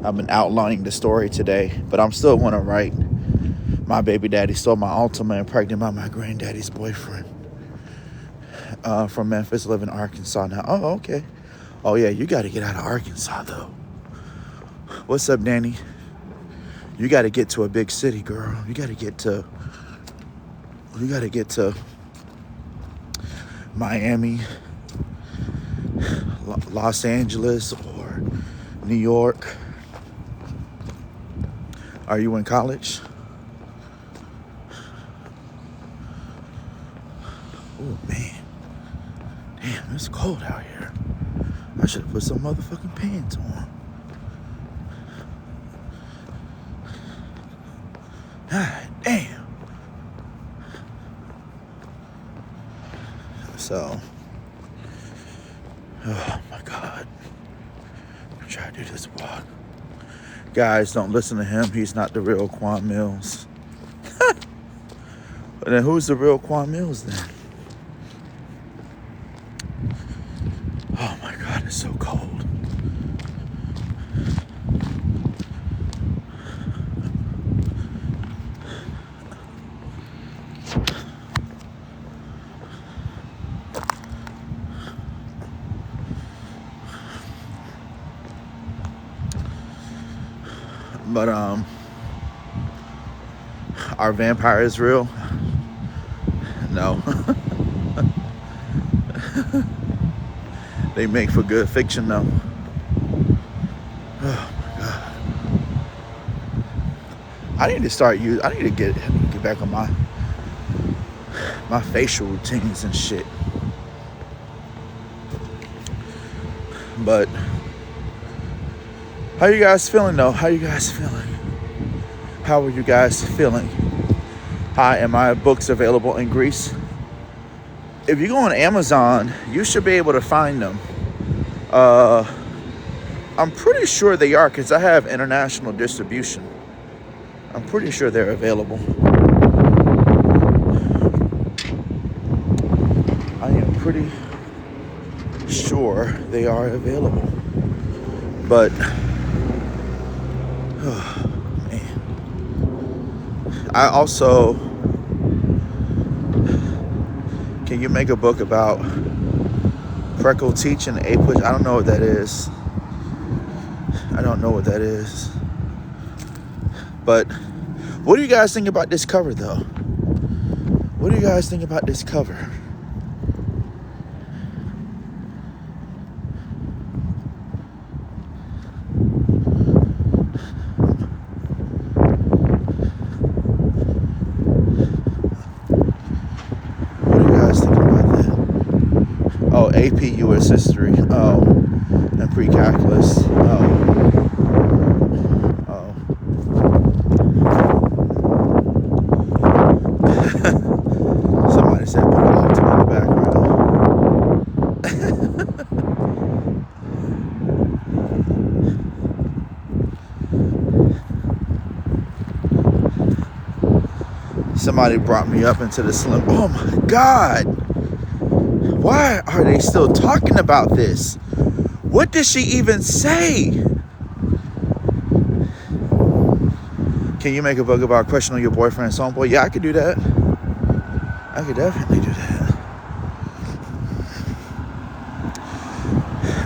I've been outlining the story today, but I'm still going to write. My baby daddy stole my Ultima and pregnant by my granddaddy's boyfriend from Memphis, live in Arkansas now. Oh, okay. Oh, yeah, you got to get out of Arkansas, though. What's up, Danny? You got to get to a big city, girl. You got to get to Miami, Los Angeles, or New York. Are you in college? Oh, man. Damn, it's cold out here. I should have put some motherfucking pants on. God damn. So, oh my God. I'm trying to do this walk. Guys, don't listen to him. He's not the real Quan Millz. But then who's the real Quan Millz then? Oh my God, it's so cold. But are vampires real? No. They make for good fiction though. Oh my God. I need to get back on my facial routines and shit. But how you guys feeling though? How you guys feeling? How are you guys feeling? Hi, am my books available in Greece? If you go on Amazon, you should be able to find them. I'm pretty sure they are because I have international distribution. I'm pretty sure they're available. I am pretty sure they are available. But oh, man. I also, can you make a book about freckle teaching A-push? I don't know what that is. But what do you guys think about this cover though? What do you guys think about this cover? Oh, AP US History. Oh, and pre-calculus. Oh. Somebody said put a Ultima in the background. Somebody brought me up into the slim. Oh my God. Why are they still talking about this? What did she even say? Can you make a book about questioning your boyfriend's homeboy? Yeah, I could do that. I could definitely do that.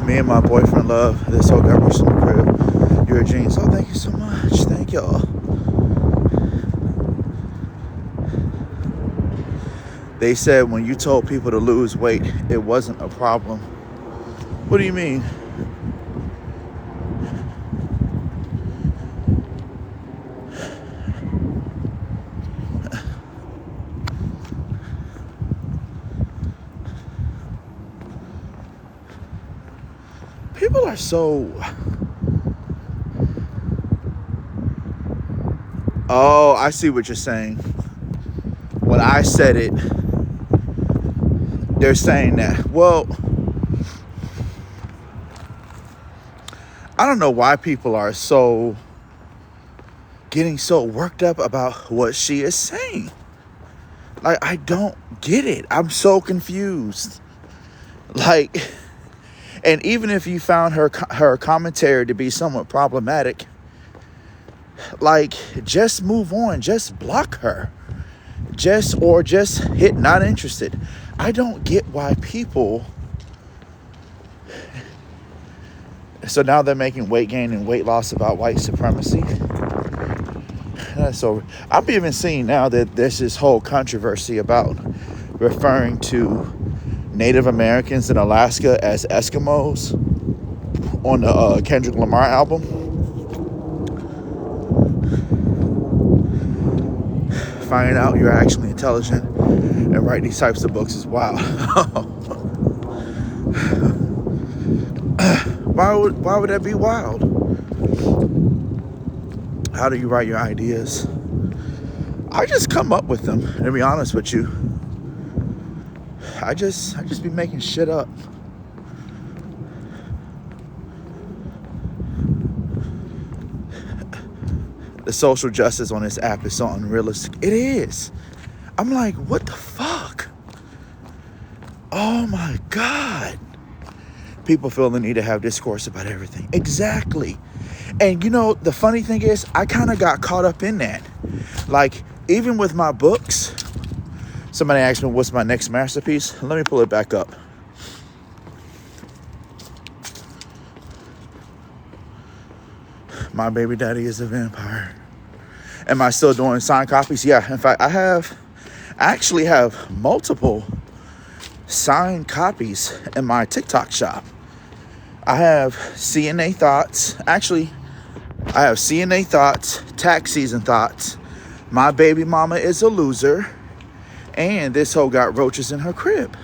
Me and my boyfriend love this whole garbage in the crib. You're a genius. Oh, thank you so much. Thank y'all. They said when you told people to lose weight, it wasn't a problem. What do you mean? People are so... Oh, I see what you're saying. When I said it, they're saying that. Well, I don't know why people are getting so worked up about what she is saying. I don't get it. I'm so confused. And even if you found her commentary to be somewhat problematic, like, just move on, just block her, just hit not interested. I don't get why people. So now they're making weight gain and weight loss about white supremacy. So I'm even seeing now that there's this whole controversy about referring to Native Americans in Alaska as Eskimos on the Kendrick Lamar album. Finding out you're actually intelligent and write these types of books is wild. Why would that be wild? How do you write your ideas? I just come up with them, to be honest with you. I just be making shit up. The social justice on this app is so unrealistic. It is. I'm like, what the fuck? Oh my God. People feel the need to have discourse about everything. Exactly. And you know, the funny thing is, I kind of got caught up in that. Like, even with my books, somebody asked me, what's my next masterpiece? Let me pull it back up. My Baby Daddy is a Vampire. Am I still doing signed copies? Yeah. In fact, I actually have multiple signed copies in my TikTok shop. I have CNA Thoughts. Actually, I have CNA Thoughts, Tax Season Thoughts, My Baby Mama is a Loser, and This Hoe Got Roaches in Her Crib.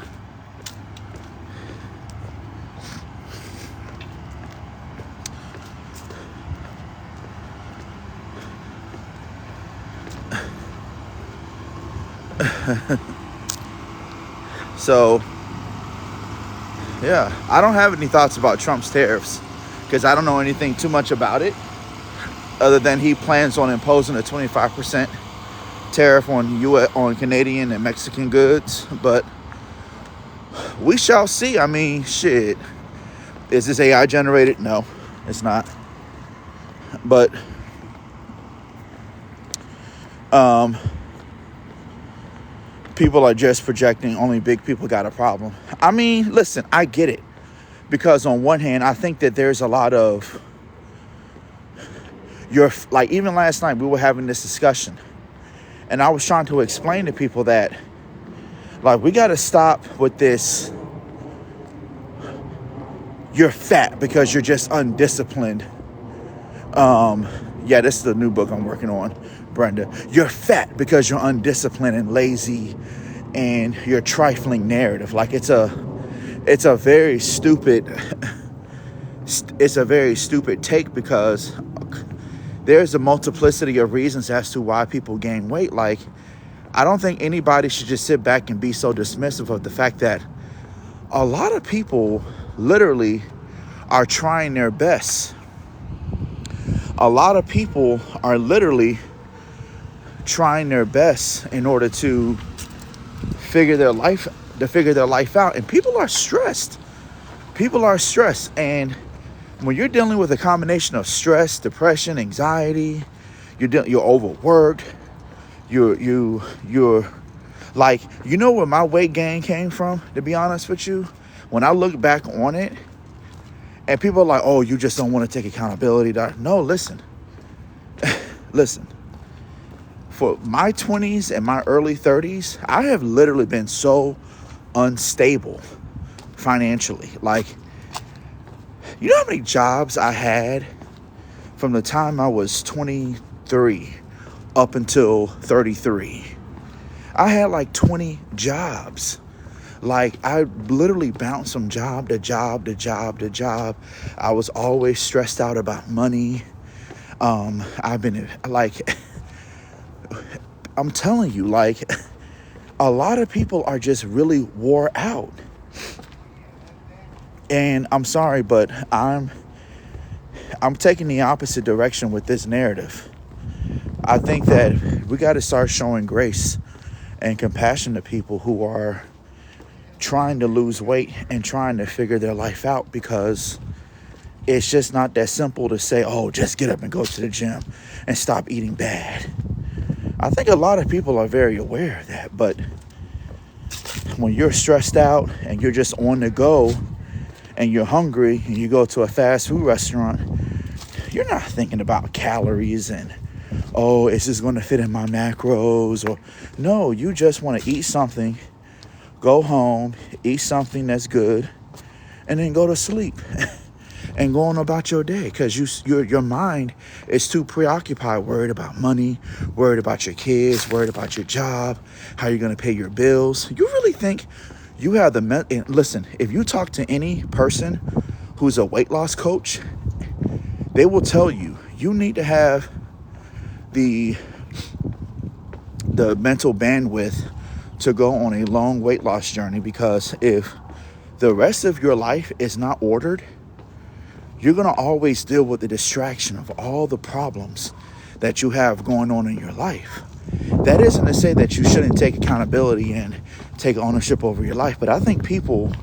So, yeah, I don't have any thoughts about Trump's tariffs because I don't know anything too much about it other than he plans on imposing a 25% tariff on Canadian and Mexican goods. But we shall see. I mean, shit. Is this AI generated? No, it's not. But people are just projecting only big people got a problem. I mean, listen, I get it. Because on one hand, I think that there's a lot of like, even last night we were having this discussion and I was trying to explain to people that, like, we got to stop with this. You're fat because you're just undisciplined. Yeah, this is the new book I'm working on, Brenda. You're fat because you're undisciplined and lazy and you're trifling narrative. Like, it's a very stupid take because there's a multiplicity of reasons as to why people gain weight. Like, I don't think anybody should just sit back and be so dismissive of the fact that a lot of people literally are trying their best. A lot of people are literally trying their best in order to figure their life out. And people are stressed. And when you're dealing with a combination of stress, depression, anxiety, you're overworked, you're like, you know where my weight gain came from, to be honest with you? When I look back on it, and people are like, oh, you just don't want to take accountability. No, listen. Listen. For my 20s and my early 30s, I have literally been so unstable financially. Like, you know how many jobs I had from the time I was 23 up until 33? I had like 20 jobs. Like, I literally bounced from job to job to job to job. I was always stressed out about money. I've been like, I'm telling you, like, a lot of people are just really wore out. And I'm sorry, but I'm taking the opposite direction with this narrative. I think that we got to start showing grace and compassion to people who are trying to lose weight and trying to figure their life out, because it's just not that simple to say, oh, just get up and go to the gym and stop eating bad. I think a lot of people are very aware of that, but when you're stressed out and you're just on the go and you're hungry and you go to a fast food restaurant, you're not thinking about calories and, oh, is this going to fit in my macros? Or no, you just want to eat something, go home, eat something that's good, and then go to sleep and go on about your day, because your mind is too preoccupied, worried about money, worried about your kids, worried about your job, how you're going to pay your bills. You really think you have and listen, if you talk to any person who's a weight loss coach, they will tell you you need to have the mental bandwidth to go on a long weight loss journey, because if the rest of your life is not ordered, you're going to always deal with the distraction of all the problems that you have going on in your life. That isn't to say that you shouldn't take accountability and take ownership over your life, but I think people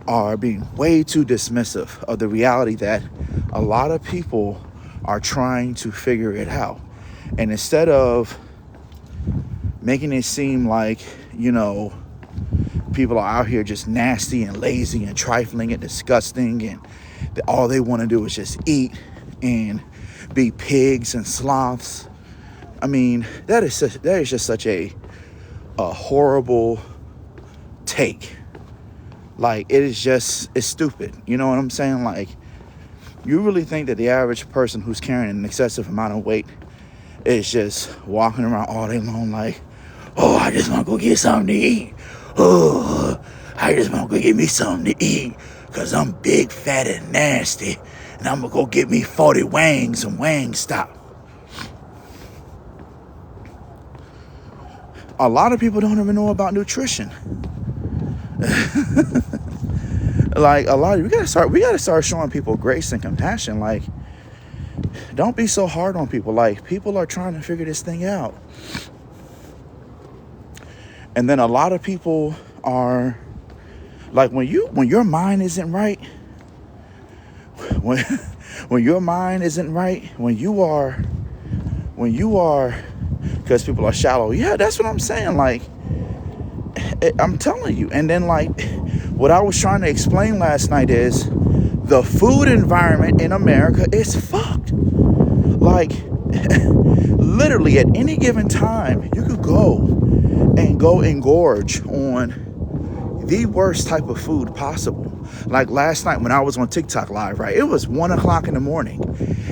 are being way too dismissive of the reality that a lot of people are trying to figure it out. And instead of making it seem like, people are out here just nasty and lazy and trifling and disgusting, and all they want to do is just eat and be pigs and sloths. I mean, that is just such a horrible take. Like, it's stupid. You know what I'm saying? Like, you really think that the average person who's carrying an excessive amount of weight is just walking around all day long like, oh, I just want to go get something to eat. Oh, I just want to go get me something to eat because I'm big, fat, and nasty. And I'm going to go get me 40 wangs and Wingstop. A lot of people don't even know about nutrition. Like, we gotta start showing people grace and compassion. Like, don't be so hard on people. Like, people are trying to figure this thing out. And then a lot of people are like, when your mind isn't right, when your mind isn't right, when you are, because people are shallow. Yeah, that's what I'm saying. Like, I'm telling you. And then, like, what I was trying to explain last night is the food environment in America is fucked. Like, literally at any given time, you could go and engorge on the worst type of food possible. Like last night when I was on TikTok live, right? It was 1:00 in the morning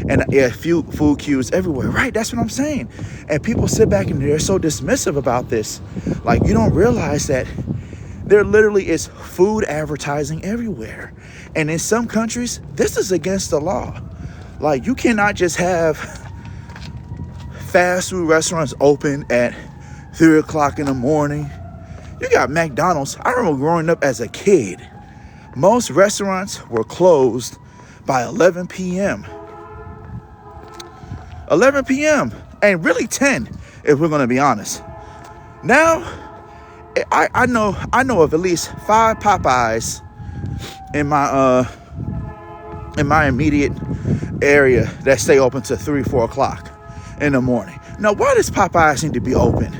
and a few food queues everywhere, right? That's what I'm saying. And people sit back and they're so dismissive about this. Like, you don't realize that there literally is food advertising everywhere. And in some countries, this is against the law. Like, you cannot just have fast food restaurants open at 3:00 in the morning. You got McDonald's. I remember growing up as a kid, most restaurants were closed by 11 p.m. 11 p.m. and really 10, if we're going to be honest. Now, I know of at least 5 Popeyes in my immediate area that stay open to 3-4 o'clock in the morning. Now, why does Popeyes need to be open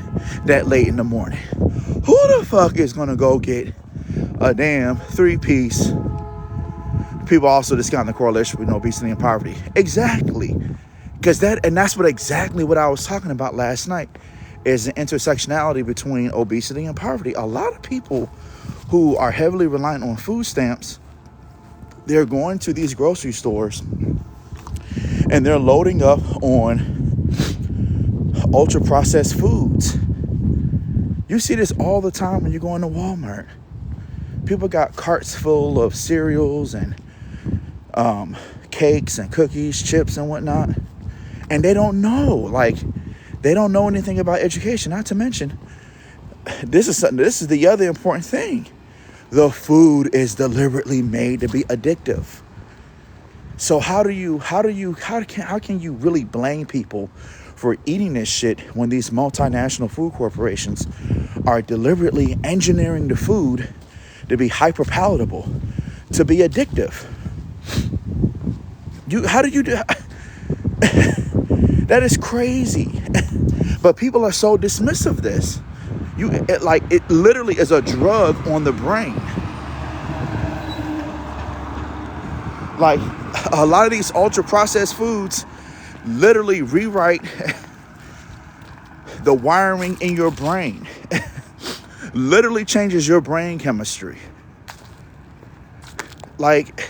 that late in the morning? Who the fuck is gonna go get a damn 3-piece? People also discount the correlation with obesity and poverty. Exactly, because that's exactly what I was talking about last night. Is the intersectionality between obesity and poverty. A lot of people who are heavily reliant on food stamps, they're going to these grocery stores and they're loading up on ultra processed foods. You see this all the time when you go into Walmart. People got carts full of cereals and cakes and cookies, chips and whatnot, and they don't know. Like, they don't know anything about education. Not to mention, this is the other important thing. The food is deliberately made to be addictive. So how can you really blame people for eating this shit when these multinational food corporations are deliberately engineering the food to be hyper palatable, to be addictive. How do you do that? Is crazy. But people are so dismissive of this. It literally is a drug on the brain. Like, a lot of these ultra processed foods literally rewrite the wiring in your brain. Literally changes your brain chemistry. Like,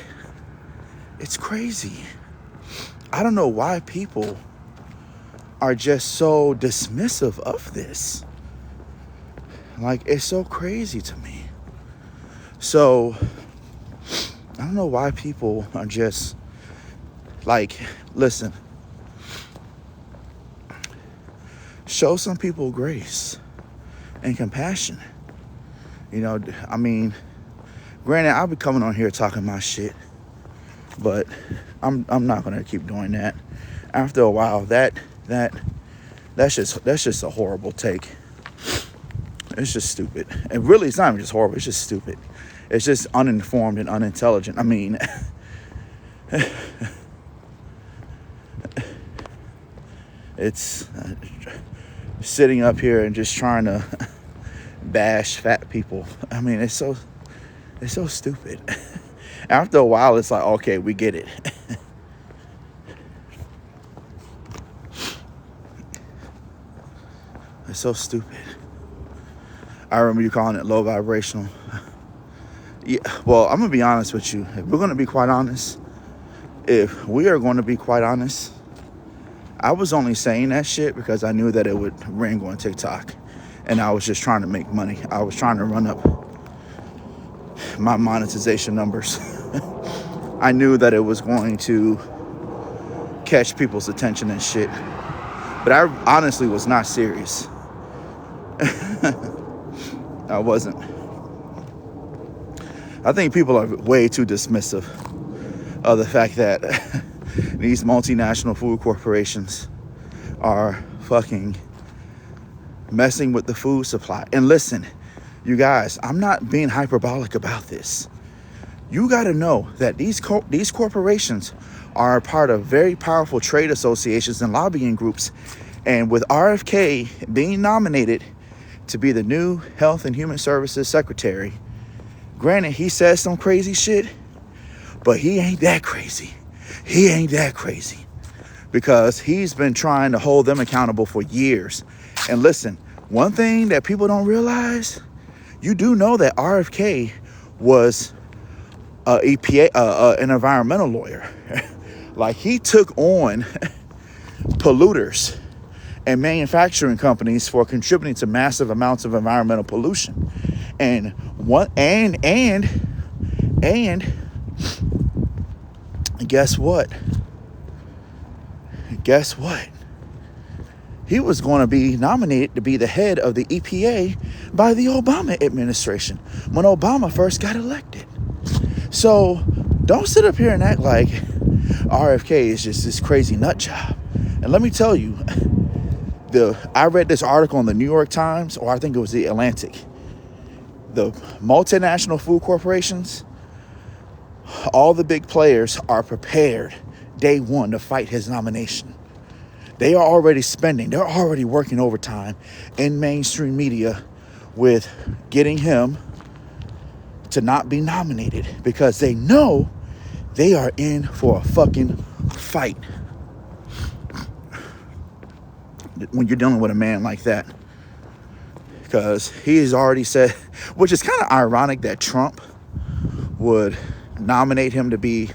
it's crazy. I don't know why people are just so dismissive of this. Like, it's so crazy to me. So, I don't know why people are just like, listen, show some people grace and compassion. You know, I mean, granted, I'll be coming on here talking my shit, but I'm not gonna keep doing that. After a while, that's just a horrible take. It's just stupid. And really, it's not even just horrible. It's just stupid. It's just uninformed and unintelligent. I mean, it's sitting up here and just trying to bash fat people. I mean, it's so stupid. After a while, it's like, okay, we get it. It's so stupid. I remember you calling it low vibrational. Yeah, well, I'm going to be honest with you. If we are going to be quite honest, I was only saying that shit because I knew that it would ring on TikTok. And I was just trying to make money. I was trying to run up my monetization numbers. I knew that it was going to catch people's attention and shit. But I honestly was not serious. I wasn't. I think people are way too dismissive of the fact that these multinational food corporations are fucking messing with the food supply. And listen, you guys, I'm not being hyperbolic about this. You got to know that these corporations are a part of very powerful trade associations and lobbying groups. And with RFK being nominated to be the new Health and Human Services Secretary, granted, he says some crazy shit, but he ain't that crazy. He ain't that crazy because he's been trying to hold them accountable for years. And listen, one thing that people don't realize, you do know that RFK was an environmental lawyer. Like, he took on polluters and manufacturing companies for contributing to massive amounts of environmental pollution. And guess what? He was going to be nominated to be the head of the EPA by the Obama administration when Obama first got elected. So don't sit up here and act like RFK is just this crazy nut job. And let me tell you, I read this article in the New York Times, or I think it was the Atlantic. The multinational food corporations, all the big players are prepared day one to fight his nomination. They are already they're already working overtime in mainstream media with getting him to not be nominated because they know they are in for a fucking fight. When you're dealing with a man like that, because he has already said, which is kind of ironic that Trump would nominate him to be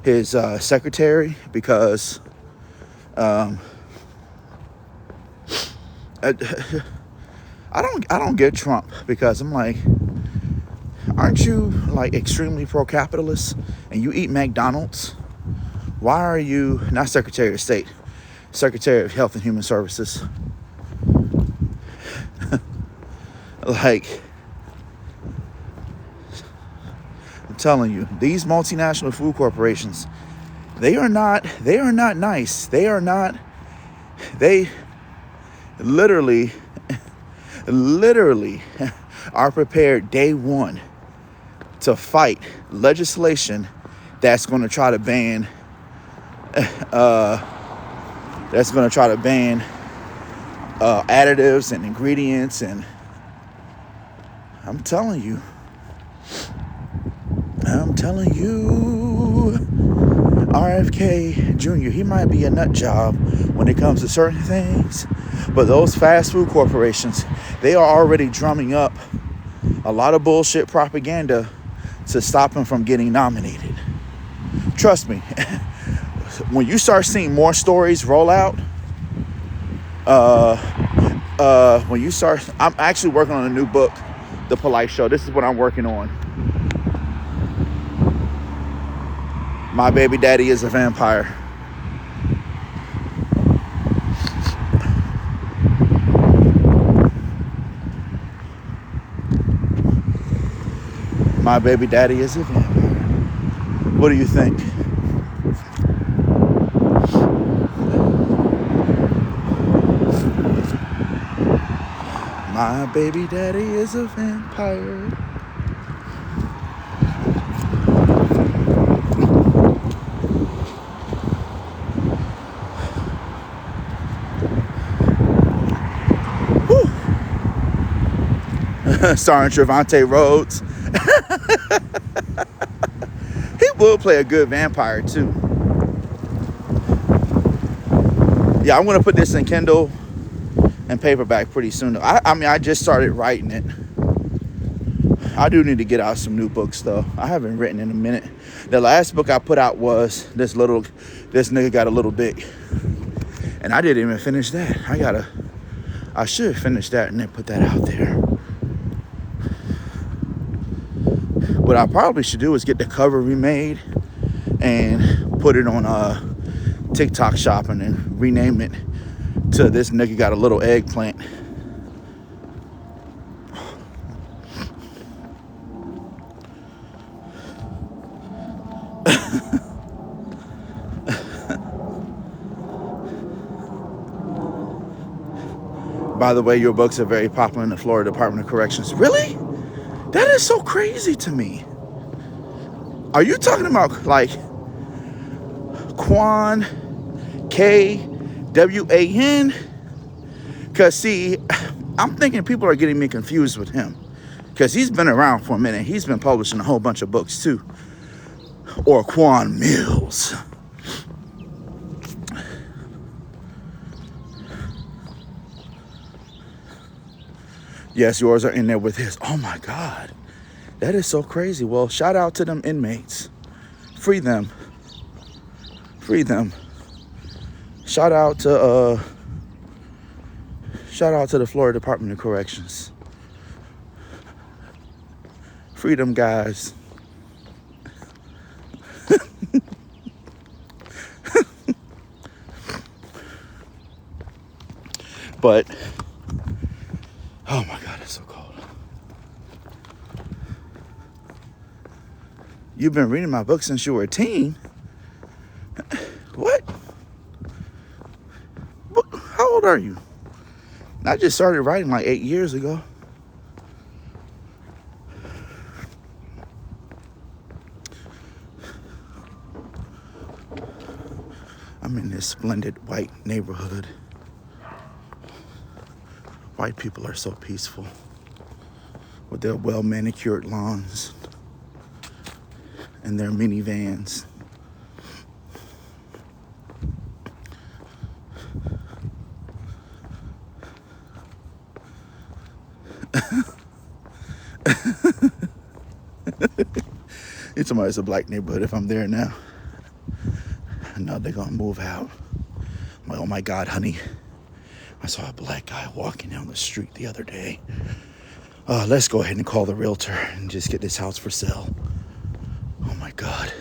his secretary, because I don't get Trump, because I'm like, aren't you like extremely pro-capitalist and you eat McDonald's? Why are you not Secretary of State? Secretary of Health and Human Services. Like, I'm telling you, these multinational food corporations, they are not nice. They are not They literally are prepared day one to fight legislation that's going to try to ban additives and ingredients. And I'm telling you, RFK Jr., he might be a nut job when it comes to certain things, but those fast food corporations, they are already drumming up a lot of bullshit propaganda to stop him from getting nominated. Trust me, when you start seeing more stories roll out, I'm actually working on a new book, The Polite Show. This is what I'm working on. My baby daddy is a vampire. My baby daddy is a vampire. What do you think? My baby daddy is a vampire. Starring Trevante Rhodes. He will play a good vampire too. Yeah, I'm gonna put this in Kindle and paperback pretty soon. I just started writing it. I do need to get out some new books though. I haven't written in a minute. The last book I put out was this nigga got a little big, and I didn't even finish that. I should finish that and then put that out there. What I probably should do is get the cover remade and put it on TikTok shop and then rename it to This Nigga Got a Little Eggplant. By the way, your books are very popular in the Florida Department of Corrections. Really? That is so crazy to me. Are you talking about like Quan, K-W-A-N? Because see, I'm thinking people are getting me confused with him. Because he's been around for a minute. He's been publishing a whole bunch of books too. Or Quan Millz. Yes, yours are in there with his. Oh my God. That is so crazy. Well, shout out to them inmates. Free them. Free them. Shout out to the Florida Department of Corrections. Freedom, guys. But oh my God, it's so cold. You've been reading my book since you were a teen? What? How old are you? I just started writing like 8 years ago. I'm in this splendid white neighborhood. White people are so peaceful with their well-manicured lawns and their minivans. It's somebody's a black neighborhood if I'm there now. No, they're gonna move out. I'm like, oh my God, honey. I saw a black guy walking down the street the other day. Let's go ahead and call the realtor and just get this house for sale. Oh my God.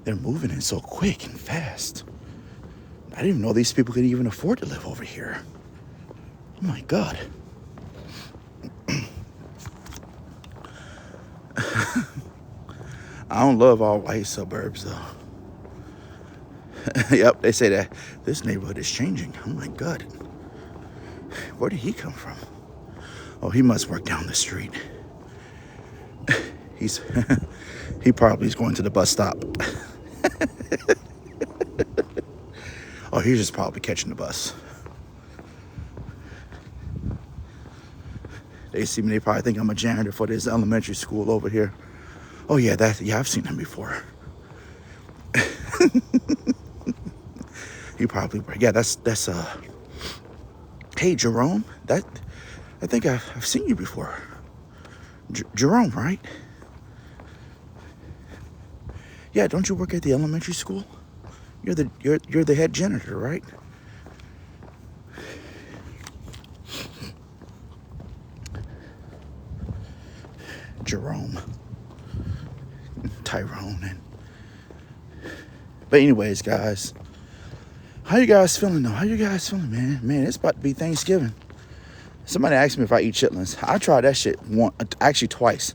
They're moving in so quick and fast. I didn't even know these people could even afford to live over here. Oh my God. I don't love all white suburbs though. Yep, they say that this neighborhood is changing. Oh my God. Where did he come from? Oh, he must work down the street. He probably is going to the bus stop. Oh, he's just probably catching the bus. They see me, they probably think I'm a janitor for this elementary school over here. Oh yeah, I've seen him before. You probably, yeah, that's hey Jerome, I think I've seen you before. Jerome, right? Yeah, don't you work at the elementary school? You're the head janitor, right? Jerome, Tyrone, but anyways, guys, how you guys feeling though? How you guys feeling, man? Man, it's about to be Thanksgiving. Somebody asked me if I eat chitlins. I tried that shit twice.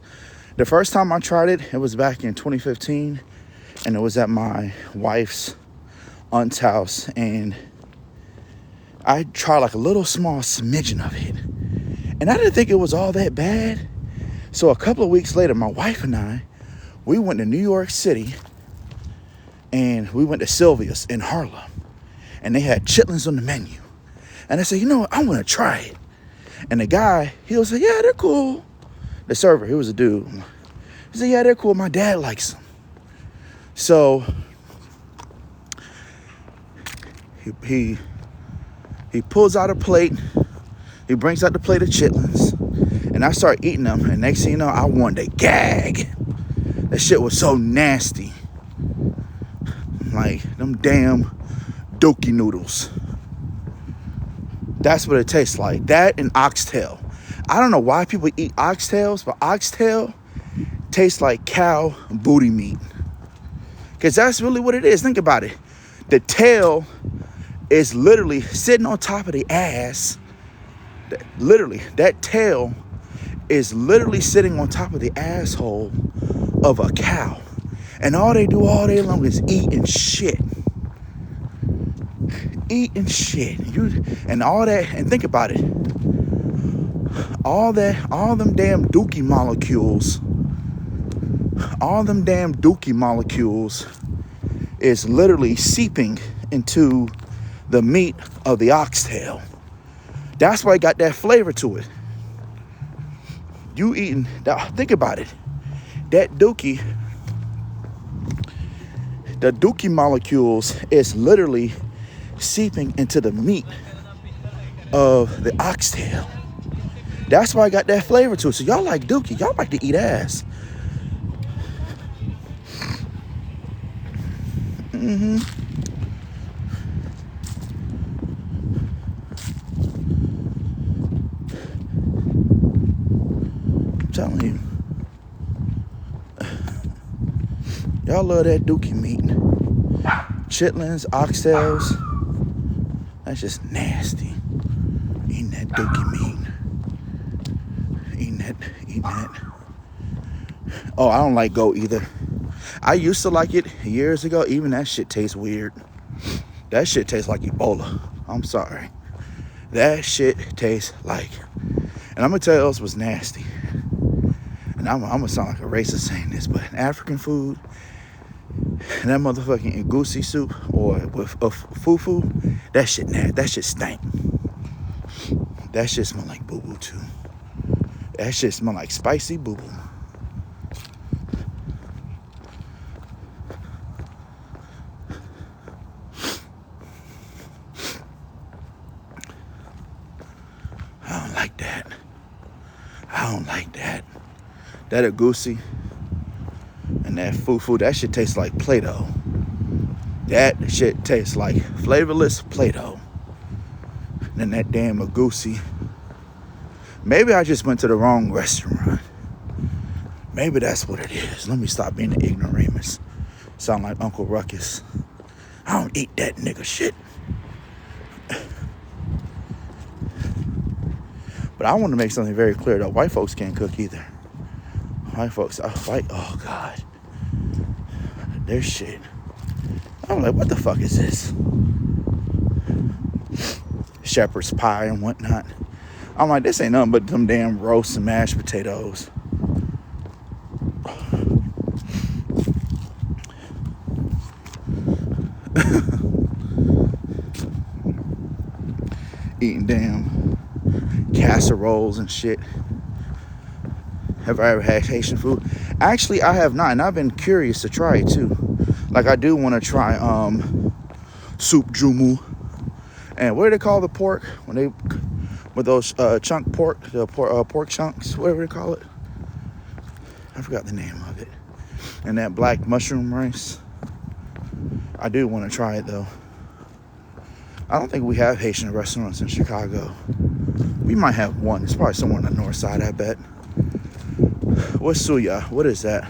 The first time I tried it was back in 2015, and it was at my wife's aunt's house, and I tried like a little small smidgen of it, and I didn't think it was all that bad. So a couple of weeks later, my wife and I, we went to New York City, and we went to Sylvia's in Harlem, and they had chitlins on the menu. And I said, you know what, I want to try it. And the guy, he was like, yeah, they're cool. The server, he was a dude. He said, yeah, they're cool. My dad likes them. So he pulls out a plate. He brings out the plate of chitlins. And I start eating them. And next thing you know, I wanted to gag. That shit was so nasty. Like them damn doki noodles. That's what it tastes like. That and oxtail. I don't know why people eat oxtails, but oxtail tastes like cow booty meat. Because that's really what it is. Think about it. The tail is literally sitting on top of the ass. Literally, that tail is literally sitting on top of the asshole of a cow. And all they do all day long is eat and shit. Eating shit. And all that, and think about it. All them damn dookie molecules is literally seeping into the meat of the oxtail. That's why it got that flavor to it. You eating, think about it. That dookie, the dookie molecules is literally seeping into the meat of the oxtail. That's why I got that flavor to it. So y'all like dookie. Y'all like to eat ass. I'm telling you. Y'all love that dookie meat. Chitlins, oxtails. That's just nasty. Eating that dookie meat. Eating that. Oh, I don't like goat either. I used to like it years ago. Even that shit tastes weird. That shit tastes like Ebola. I'm sorry. That shit tastes like. And I'm going to tell you else was nasty. And I'm going to sound like a racist saying this, but African food, and that motherfucking goosey soup or with fufu, that shit stank. That shit smell like boo-boo too. That shit smell like spicy boo-boo. I don't like that. That agusi and that fufu, that shit tastes like Play-Doh. That shit tastes like flavorless Play-Doh. And that damn agusi. Maybe I just went to the wrong restaurant. Maybe that's what it is. Let me stop being an ignoramus. Sound like Uncle Ruckus. I don't eat that nigga shit. But I want to make something very clear, though. White folks can't cook either. White folks, oh God. Their shit. I'm like, what the fuck is this? Shepherd's pie and whatnot. I'm like, this ain't nothing but them damn roast and mashed potatoes. Eating damn casseroles and shit. Have I ever had Haitian food? Actually, I have not, and I've been curious to try it too. Like, I do want to try soup jumu. And what do they call the pork when they with those chunk pork, the pork chunks, whatever they call it? I forgot the name of it. And that black mushroom rice. I do want to try it though. I don't think we have Haitian restaurants in Chicago. We might have one. It's probably somewhere on the north side, I bet. What's suya? What is that?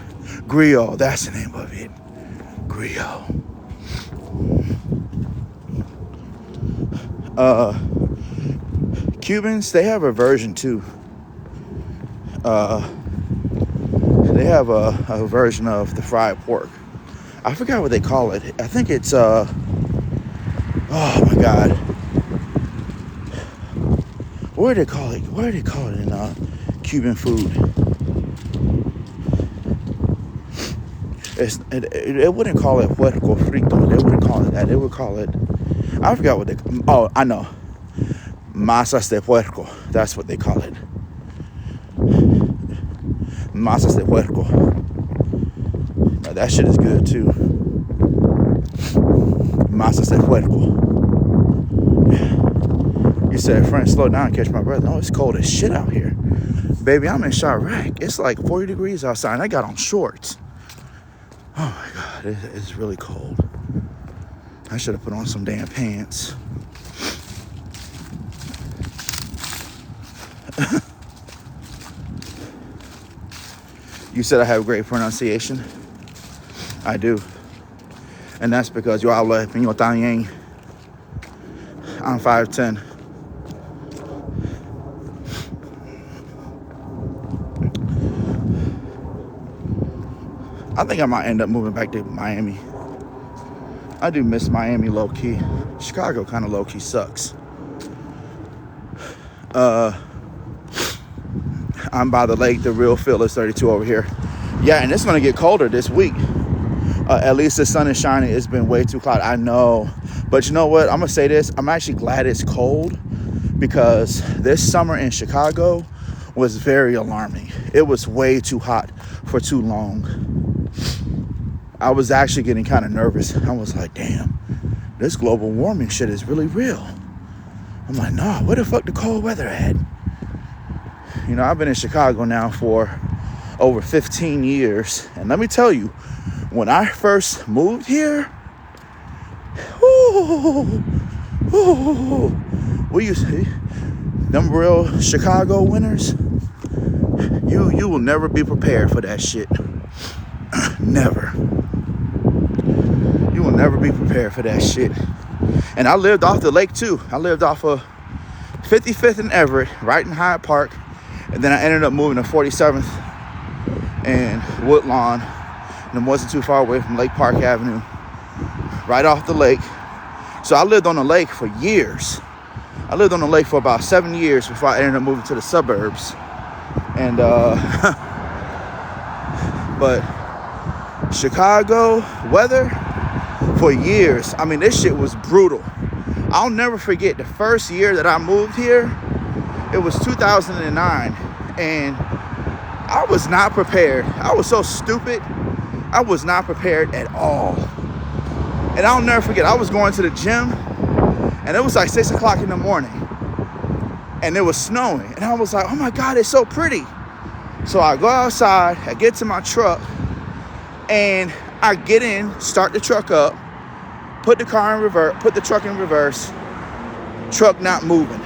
Griot. That's the name of it. Griot. Cubans, they have a version too. They have a version of the fried pork. I forgot what they call it. I think it's oh my god. What do they call it? What do they call it in Cuban food? It wouldn't call it puerco frito. They wouldn't call it that. They would call it, I forgot what they, oh, I know. Masas de puerco. That's what they call it. Masas de puerco. Now that shit is good too. Masas de puerco. You said, friend, slow down, catch my breath. No, it's cold as shit out here. Baby, I'm in Chirac. It's like 40 degrees outside and I got on shorts. Oh my God, it's really cold. I should have put on some damn pants. You said I have great pronunciation. I do. And that's because yo hablo español también. I'm 5'10". I think I might end up moving back to Miami. I do miss Miami low-key. Chicago kind of low-key sucks. I'm by the lake. The real feel is 32 over here. Yeah, and it's going to get colder this week. At least the sun is shining. It's been way too cloudy. I know. But you know what? I'm going to say this. I'm actually glad it's cold because this summer in Chicago was very alarming. It was way too hot for too long. I was actually getting kind of nervous. I was like, damn, this global warming shit is really real. I'm like, nah, where the fuck the cold weather at? You know, I've been in Chicago now for over 15 years. And let me tell you, when I first moved here, we used to, them real Chicago winters, you will never be prepared for that shit. Never. You will never be prepared for that shit. And I lived off the lake too. I lived off of 55th and Everett, right in Hyde Park. And then I ended up moving to 47th and Woodlawn. And it wasn't too far away from Lake Park Avenue, right off the lake. So I lived on the lake for years. I lived on the lake for about 7 years before I ended up moving to the suburbs. And, but Chicago weather for years, I mean, this shit was brutal. I'll never forget the first year that I moved here. It was 2009, and I was not prepared. I was so stupid. I was not prepared at all. And I'll never forget, I was going to the gym, and it was like 6 o'clock in the morning, and it was snowing. And I was like, oh my God, it's so pretty. So I go outside, I get to my truck, and I get in, start the truck up, put the car in reverse, put the truck in reverse, truck not moving.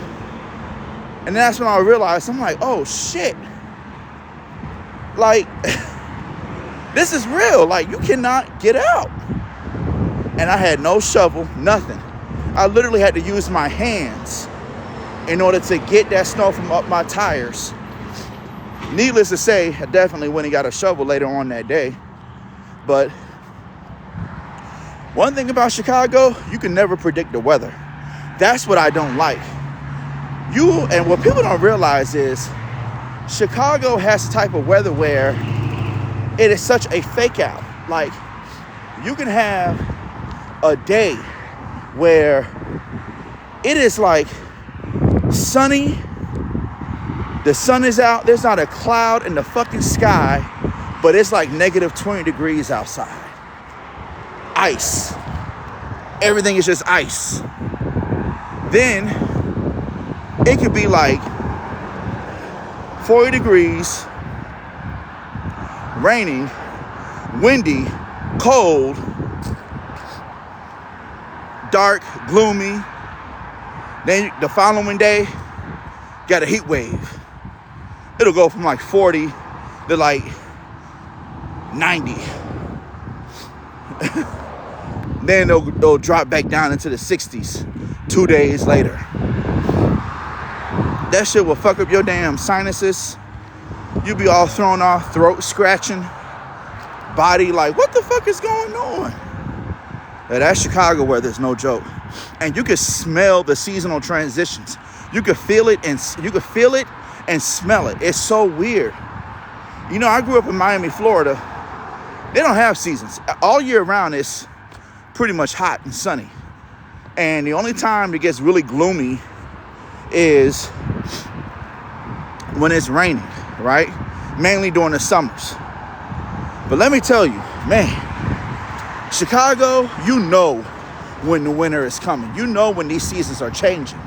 And that's when I realized, I'm like, oh shit. Like, this is real. Like, you cannot get out. And I had no shovel, nothing. I literally had to use my hands in order to get that snow from up my tires. Needless to say, I definitely went and got a shovel later on that day. But One thing about Chicago, you can never predict the weather. That's what I don't like. And what people don't realize is Chicago has the type of weather where it is such a fake out. Like, you can have a day where it is like sunny, the sun is out, there's not a cloud in the fucking sky, but it's like negative 20 degrees outside. Ice. Everything is just ice. Then it could be like 40 degrees, raining, windy, cold, dark, gloomy. Then the following day, got a heat wave. It'll go from like 40 to like 90. Then they'll drop back down into the 60s 2 days later. That shit will fuck up your damn sinuses. You'll be all thrown off, throat scratching, body like, what the fuck is going on? Yeah, that Chicago weather is no joke. And you can smell the seasonal transitions. You can feel it and smell it. It's so weird. You know, I grew up in Miami, Florida. They don't have seasons. All year round it's pretty much hot and sunny. And the only time it gets really gloomy is when it's raining, right? Mainly during the summers. But let me tell you, man, Chicago, you know when the winter is coming. You know when these seasons are changing.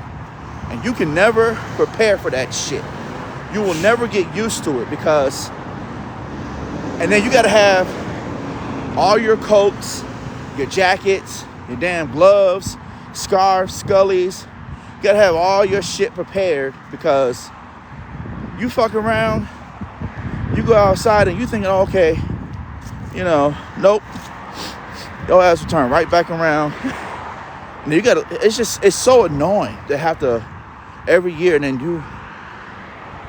And you can never prepare for that shit. You will never get used to it because... And then you got to have all your coats, your jackets, your damn gloves, scarves, scullies. You got to have all your shit prepared because you fuck around, you go outside and you think, oh, okay, you know, nope. Your ass will turn right back around. And you gotta, it's so annoying to have to every year, and then you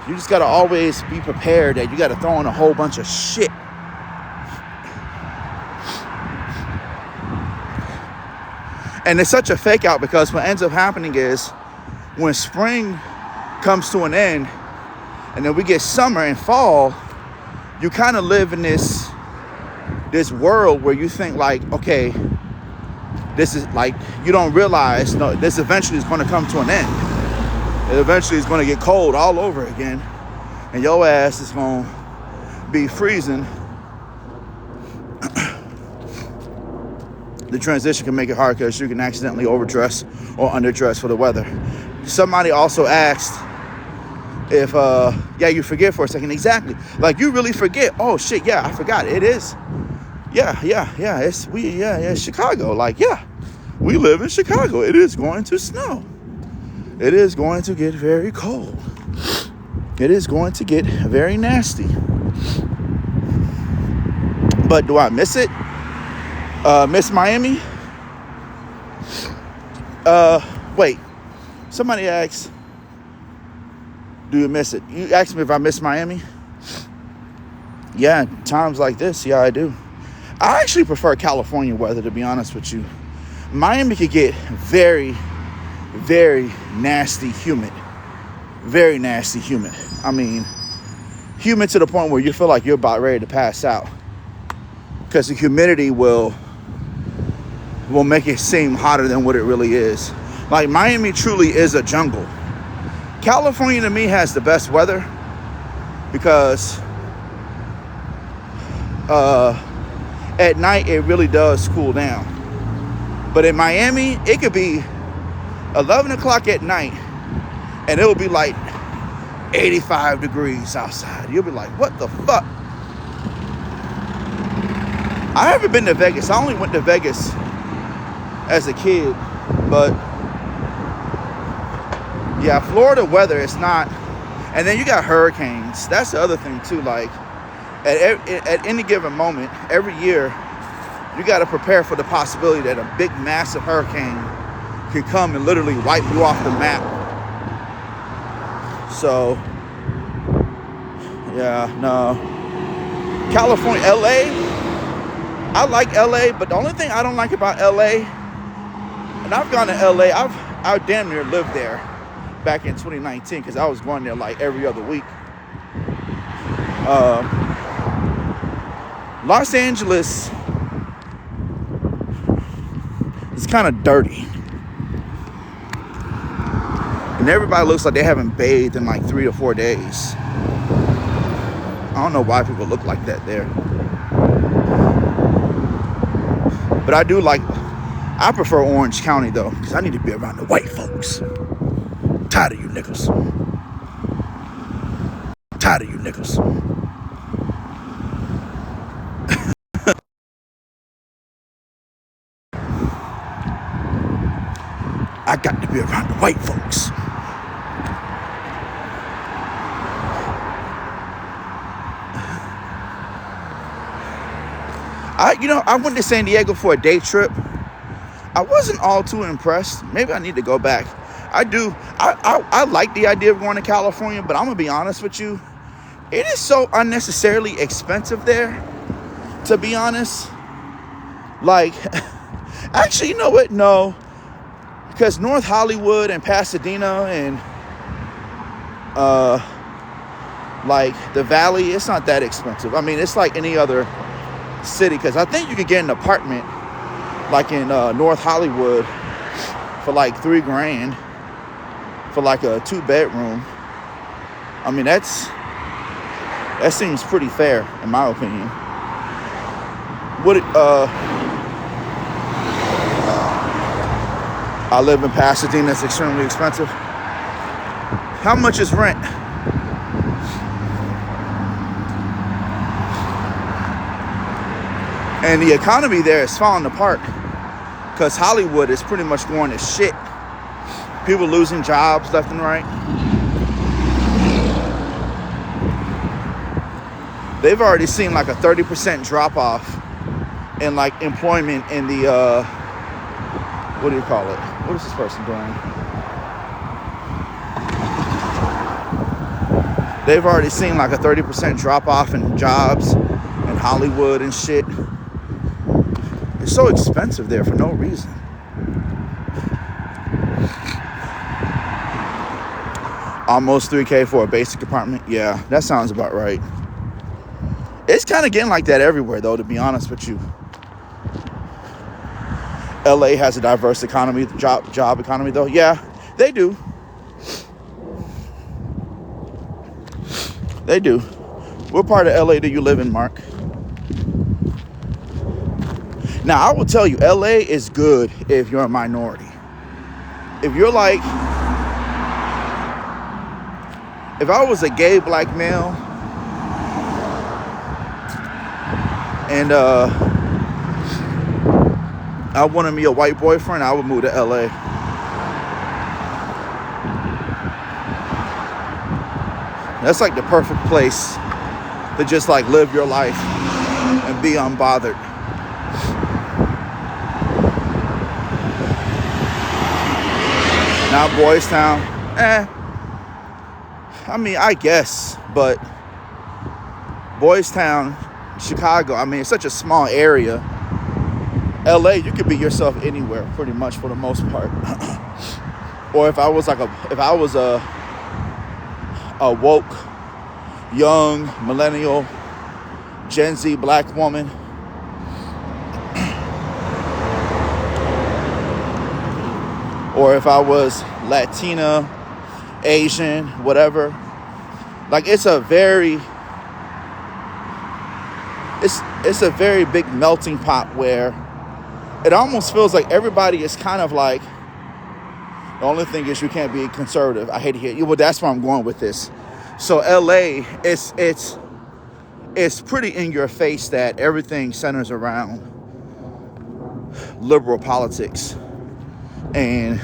just gotta always be prepared that you gotta throw in a whole bunch of shit. And it's such a fake out because what ends up happening is when spring comes to an end and then we get summer and fall, you kind of live in this world where you think like, okay, this is like, you don't realize, no, this eventually is going to come to an end. It eventually is going to get cold all over again. And your ass is going to be freezing. The transition can make it hard because you can accidentally overdress or underdress for the weather. Somebody also asked if, you forget for a second. Exactly. Like, you really forget. Oh, shit, yeah, I forgot. It is. Yeah, it's Chicago. Like, yeah, we live in Chicago. It is going to snow. It is going to get very cold. It is going to get very nasty. But do I miss it? Miss Miami? Wait. Somebody asked, do you miss it? You asked me if I miss Miami? Yeah, times like this, yeah, I do. I actually prefer California weather, to be honest with you. Miami could get very, very nasty humid. Very nasty humid. I mean, humid to the point where you feel like you're about ready to pass out. Because the humidity will make it seem hotter than what it really is. Like, Miami truly is a jungle. California, to me, has the best weather because at night it really does cool down. But in Miami, it could be 11 o'clock at night and it will be like 85 degrees outside. You'll be like, what the fuck? I haven't been to Vegas. I only went to Vegas as a kid, but yeah, Florida weather is not. And then you got hurricanes. That's the other thing too. Like, at any given moment, every year, you got to prepare for the possibility that a big, massive hurricane could come and literally wipe you off the map. So, yeah, no. California, LA, I like LA, but the only thing I don't like about LA, and I've gone to LA, I damn near lived there back in 2019 because I was going there like every other week. Los Angeles is kind of dirty. And everybody looks like they haven't bathed in like 3 or 4 days. I don't know why people look like that there. But I prefer Orange County though, because I need to be around the white folks. I'm tired of you niggas. I'm tired of you niggas. I got to be around the white folks. I went to San Diego for a day trip. I wasn't all too impressed. Maybe I need to go back. I like the idea of going to California, but I'm gonna be honest with you. It is so unnecessarily expensive there, to be honest. Like, actually, you know what? No. Because North Hollywood and Pasadena and like the Valley, it's not that expensive. I mean, it's like any other city, because I think you could get an apartment like in North Hollywood for like $3,000 for like a 2-bedroom. I mean, that seems pretty fair in my opinion. I live in Pasadena. It's extremely expensive. How much is rent? And the economy there is falling apart because Hollywood is pretty much going to shit. People losing jobs left and right. They've already seen like a 30% drop off in like employment in the what do you call it? What is this person doing? They've already seen like a 30% drop off in jobs in Hollywood and shit. It's so expensive there for no reason. Almost $3,000 for a basic apartment. Yeah, that sounds about right. It's kind of getting like that everywhere, though, to be honest with you. LA has a diverse economy, job economy, though. Yeah, they do. They do. What part of LA do you live in, Mark? Now, I will tell you, LA is good if you're a minority. If you're like, if I was a gay black male and I wanted me a white boyfriend, I would move to LA. That's like the perfect place to just like live your life and be unbothered. Now Boys Town, I mean, I guess, but Boys Town, Chicago, I mean, it's such a small area. LA, you could be yourself anywhere, pretty much, for the most part. Or if I was a woke, young, millennial, Gen Z black woman, or if I was Latina, Asian, whatever. Like, it's a very big melting pot where it almost feels like everybody is kind of like, the only thing is you can't be conservative. I hate to hear you, but that's where I'm going with this. So LA, it's pretty in your face that everything centers around liberal politics. And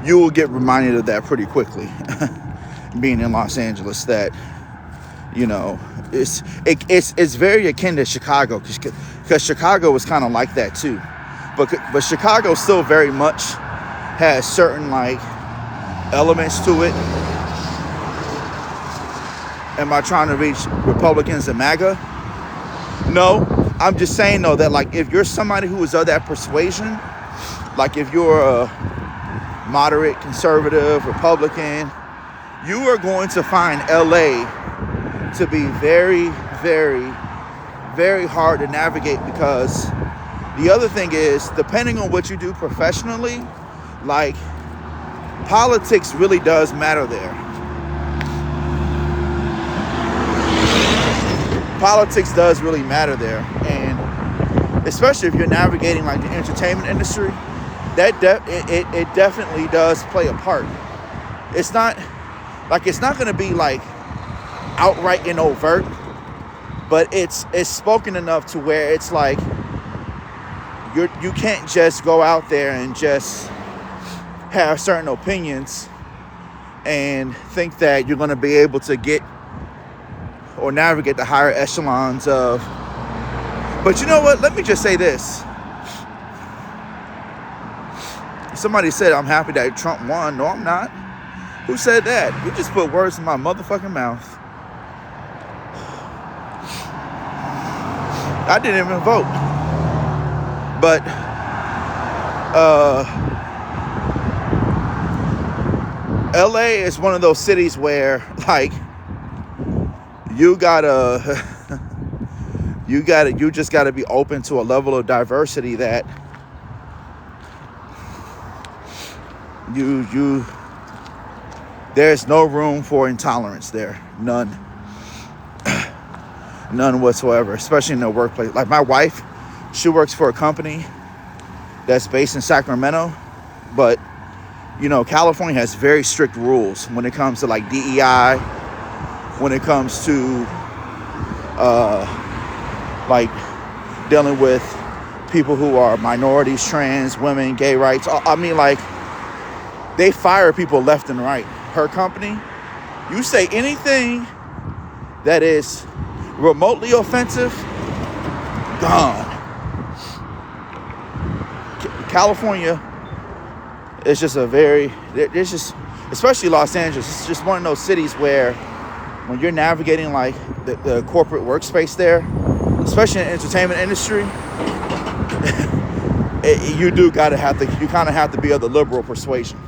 you will get reminded of that pretty quickly being in Los Angeles, that, you know, it's very akin to Chicago, because Chicago was kind of like that too, but Chicago still very much has certain like elements to it. Am I trying to reach Republicans and MAGA? No, I'm just saying though that like if you're somebody who is of that persuasion, like if you're a moderate, conservative, Republican, you are going to find LA to be very, very, very hard to navigate, because the other thing is, depending on what you do professionally, like politics really does matter there. Politics does really matter there, and especially if you're navigating like the entertainment industry, that it definitely does play a part. It's not going to be like outright and overt, but it's spoken enough to where it's like you can't just go out there and just have certain opinions and think that you're going to be able to get or navigate the higher echelons of. But you know what? Let me just say this. Somebody said, I'm happy that Trump won. No, I'm not. Who said that? You just put words in my motherfucking mouth. I didn't even vote. But, LA is one of those cities where, like, you just gotta be open to a level of diversity that there's no room for intolerance there. None whatsoever, especially in the workplace. Like my wife, she works for a company that's based in Sacramento, but you know, California has very strict rules when it comes to like DEI, when it comes to like dealing with people who are minorities, trans, women, gay rights. I mean, like, they fire people left and right. Her company, you say anything that is remotely offensive, gone. California is just there's just, especially Los Angeles, it's just one of those cities where when you're navigating like the corporate workspace there, especially in the entertainment industry, you kind of have to be of the liberal persuasion.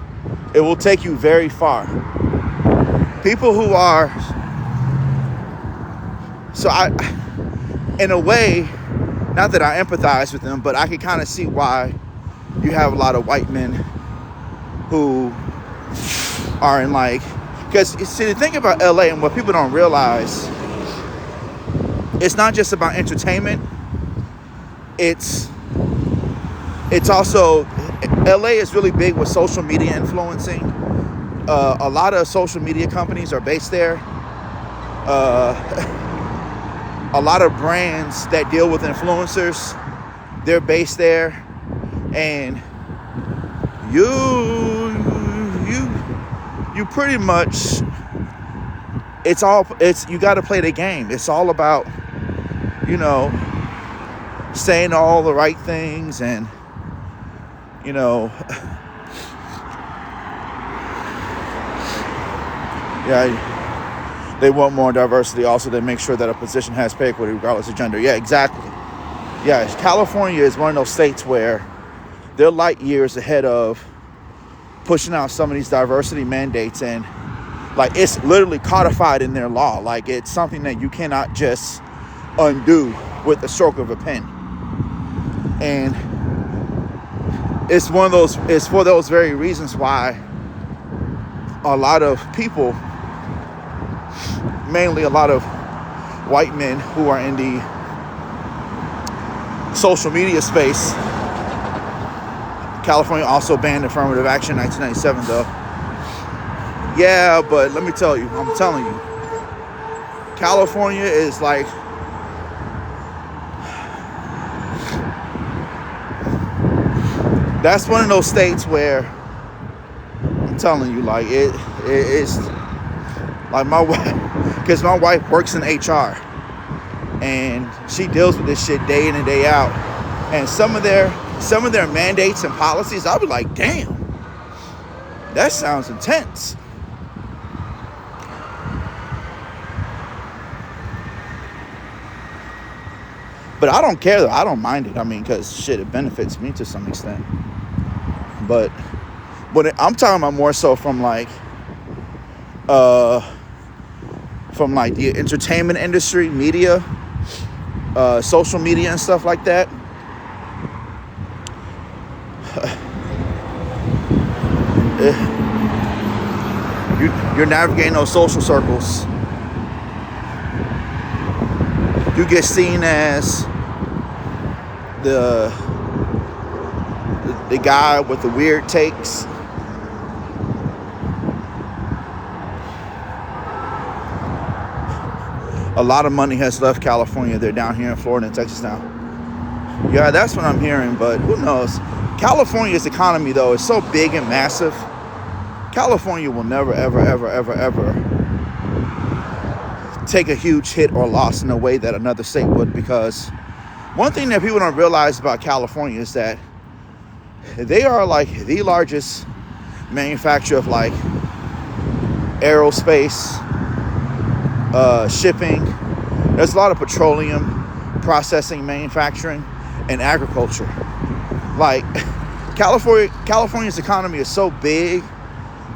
It will take you very far. People who are, in a way, not that I empathize with them, but I can kind of see why you have a lot of white men who are in like, because see, the thing about LA and what people don't realize, it's not just about entertainment. It's also, LA is really big with social media influencing. A lot of social media companies are based there. A lot of brands that deal with influencers, they're based there. And you pretty much, you got to play the game. It's all about, you know, saying all the right things and, you know, yeah, they want more diversity. Also, they make sure that a position has pay equity regardless of gender. Yeah, exactly. Yeah, California is one of those states where they're light years ahead of pushing out some of these diversity mandates, and like it's literally codified in their law. Like it's something that you cannot just undo with the stroke of a pen. And it's for those very reasons why a lot of people, mainly a lot of white men who are in the social media space. California also banned affirmative action in 1997 though. Yeah, but let me tell you, I'm telling you, California is like, that's one of those states where I'm telling you, like it's like my wife, because my wife works in HR and she deals with this shit day in and day out, and some of their mandates and policies, I'll be like, damn, that sounds intense. But I don't care though. I don't mind it. I mean, because shit, it benefits me to some extent. But I'm talking about more so from like the entertainment industry, media, social media and stuff like that. You're navigating those social circles. You get seen as the guy with the weird takes. A lot of money has left California. They're down here in Florida and Texas now. Yeah, that's what I'm hearing, but who knows? California's economy, though, is so big and massive. California will never, ever, ever, ever, ever take a huge hit or loss in a way that another state would, because one thing that people don't realize about California is that they are like the largest manufacturer of like aerospace, shipping. There's a lot of petroleum processing, manufacturing, and agriculture. Like California's economy is so big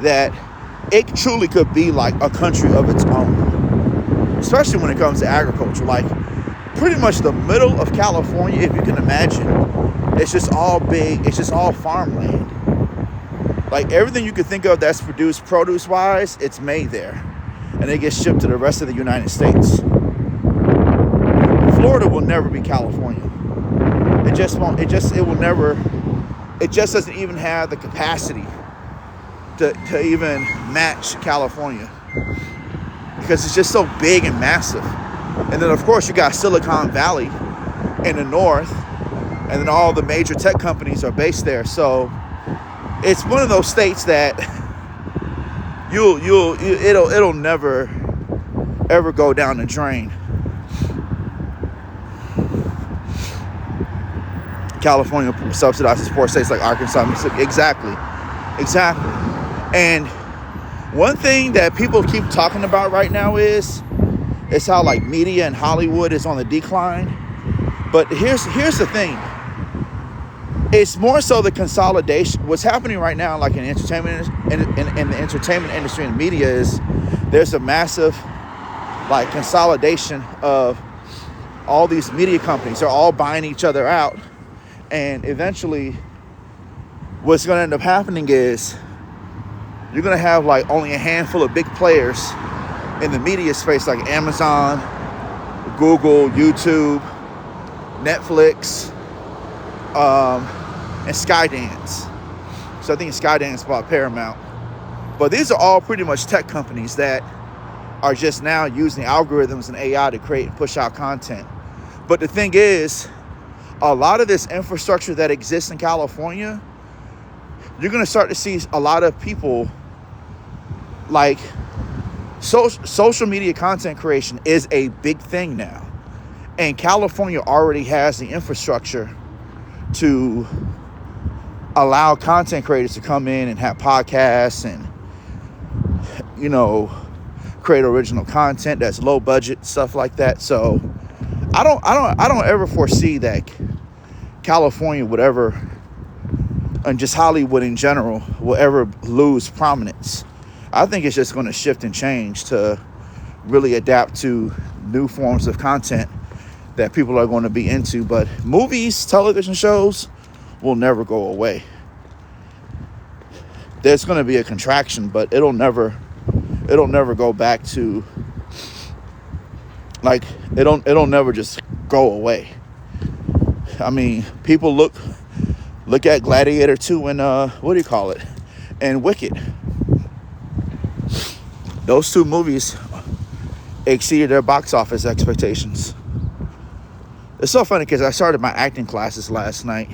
that it truly could be like a country of its own, especially when it comes to agriculture. Like pretty much the middle of California, if you can imagine, it's just all big, it's just all farmland. Like everything you could think of that's produced produce wise, it's made there, and it gets shipped to the rest of the United States. Florida will never be California. It just won't. It just doesn't even have the capacity to even match California, because it's just so big and massive. And then of course you got Silicon Valley in the north, and then all the major tech companies are based there. So it's one of those states that it'll never ever go down the drain. California subsidizes poor states like Arkansas, Mississippi. Exactly. And one thing that people keep talking about right now is how like media and Hollywood is on the decline. But here's the thing. It's more so the consolidation. What's happening right now, like in entertainment in the entertainment industry and media, is there's a massive like consolidation of all these media companies. They're all buying each other out. And eventually, what's going to end up happening is you're going to have like only a handful of big players in the media space, like Amazon, Google, YouTube, Netflix, and Skydance. So I think Skydance bought Paramount. But these are all pretty much tech companies that are just now using algorithms and AI to create and push out content. But the thing is, a lot of this infrastructure that exists in California, you're going to start to see a lot of people like social media content creation is a big thing now. And California already has the infrastructure to allow content creators to come in and have podcasts and, you know, create original content that's low budget, stuff like that. So I don't ever foresee that California would ever, and just Hollywood in general, will ever lose prominence. I think it's just going to shift and change to really adapt to new forms of content that people are going to be into. But movies, television shows will never go away. There's going to be a contraction, but it'll never go back to, like, it'll never just go away. I mean, people look at Gladiator 2 and and Wicked. Those two movies exceeded their box office expectations. It's so funny because I started my acting classes last night,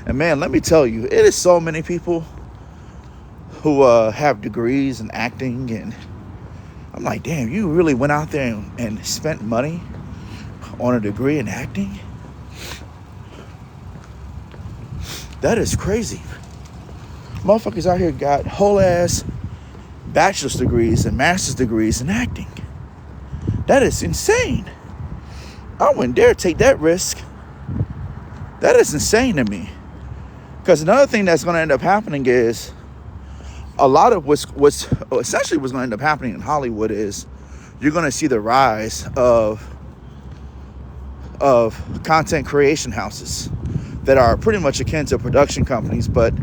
and man, let me tell you, it is so many people who have degrees in acting, and I'm like, damn, you really went out there and spent money on a degree in acting? That is crazy. Motherfuckers out here got whole ass bachelor's degrees and master's degrees in acting. That is insane. I wouldn't dare take that risk. That is insane to me. Because another thing that's going to end up happening is a lot of what's essentially what's going to end up happening in Hollywood is you're going to see the rise of content creation houses that are pretty much akin to production companies, but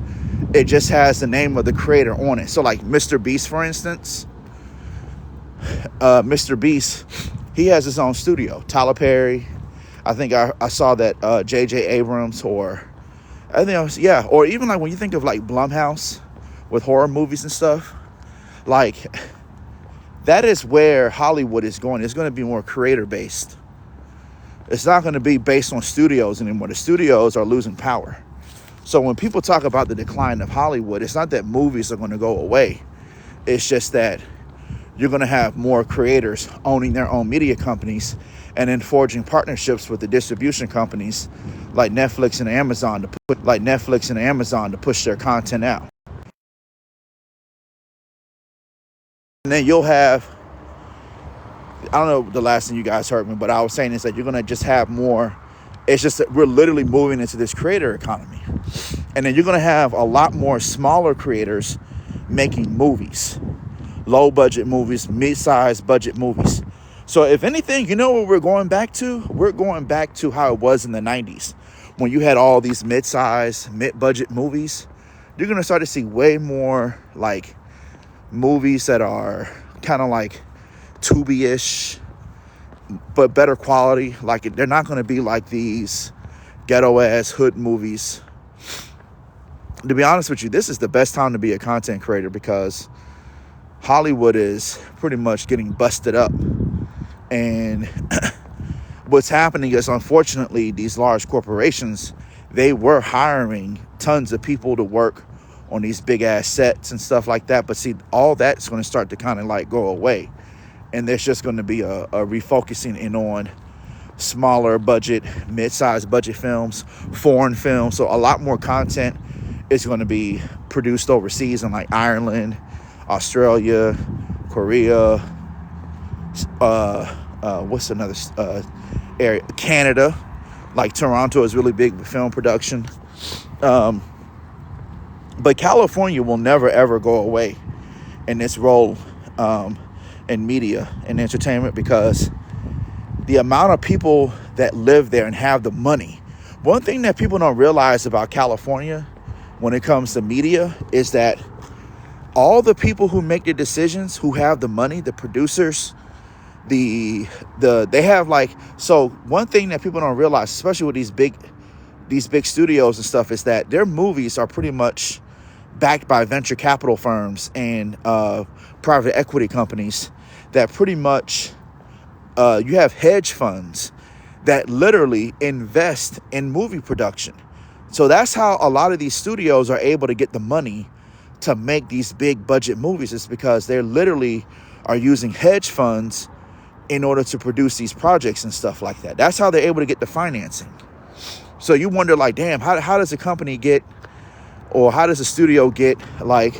it just has the name of the creator on it. So like Mr. Beast, for instance, Mr. Beast, he has his own studio. Tyler Perry, I think I saw that J.J. Abrams, or I think else, yeah, or even like when you think of like Blumhouse with horror movies and stuff, like that is where Hollywood is going. It's going to be more creator based. It's not going to be based on studios anymore. The studios are losing power. So when people talk about the decline of Hollywood, it's not that movies are going to go away. It's just that you're going to have more creators owning their own media companies and then forging partnerships with the distribution companies like Netflix and Amazon to push their content out. And then you'll have, I don't know the last thing you guys heard me, but I was saying is that you're going to just have more. It's just that we're literally moving into this creator economy. And then you're going to have a lot more smaller creators making movies, low budget movies, mid-sized budget movies. So if anything, you know what we're going back to? We're going back to how it was in the 90s when you had all these mid-sized, mid-budget movies. You're going to start to see way more like movies that are kind of like Tubi-ish, but better quality. Like they're not going to be like these ghetto-ass hood movies. To be honest with you, this is the best time to be a content creator because Hollywood is pretty much getting busted up. And what's happening is, unfortunately, these large corporations, they were hiring tons of people to work on these big ass sets and stuff like that. But see, all that's going to start to kind of like go away. And there's just going to be a refocusing in on smaller budget, mid-sized budget films, foreign films. So a lot more content is going to be produced overseas in like Ireland, Australia, Korea, what's another area? Canada. Like Toronto is really big with film production. But California will never, ever go away in this role in media and entertainment because the amount of people that live there and have the money. One thing that people don't realize about California when it comes to media is that all the people who make the decisions, who have the money, the producers, they have like, so one thing that people don't realize, especially with these big studios and stuff, is that their movies are pretty much backed by venture capital firms and private equity companies that pretty much, you have hedge funds that literally invest in movie production. So that's how a lot of these studios are able to get the money to make these big budget movies. It's because they literally are using hedge funds in order to produce these projects and stuff like that. That's how they're able to get the financing. So you wonder, like, damn, how does a company get, or how does a studio get like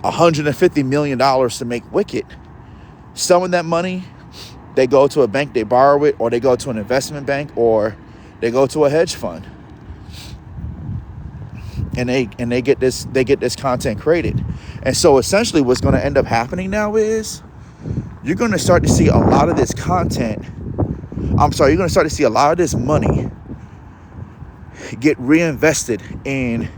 $150 million to make Wicked? Some of that money, they go to a bank, they borrow it, or they go to an investment bank, or they go to a hedge fund. And they get this content created. And so essentially what's going to end up happening now is you're going to start to see a lot of this content. You're going to start to see a lot of this money get reinvested in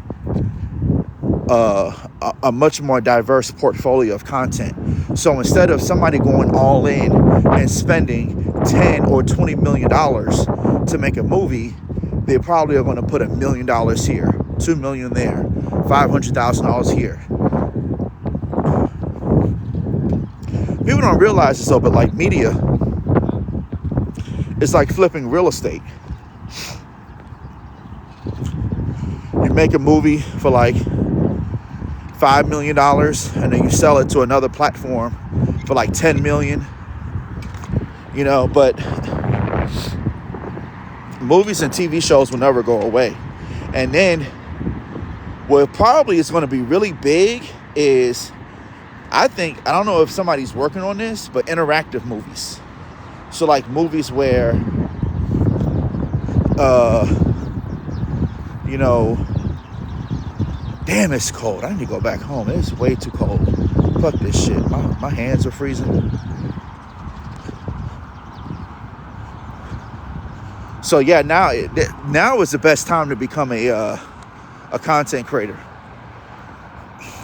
a much more diverse portfolio of content. So instead of somebody going all in and spending $10 or $20 million to make a movie, they probably are going to put $1 million here, $2 million there, $500,000 here. People don't realize this though, but like media, it's like flipping real estate. You make a movie for like $5 million and then you sell it to another platform for like $10 million, but movies and TV shows will never go away. And then what probably is going to be really big is, I don't know if somebody's working on this, but interactive movies. So like movies where you know, damn, it's cold. I need to go back home. It's way too cold. Fuck this shit. My hands are freezing. So yeah, now is the best time to become a content creator.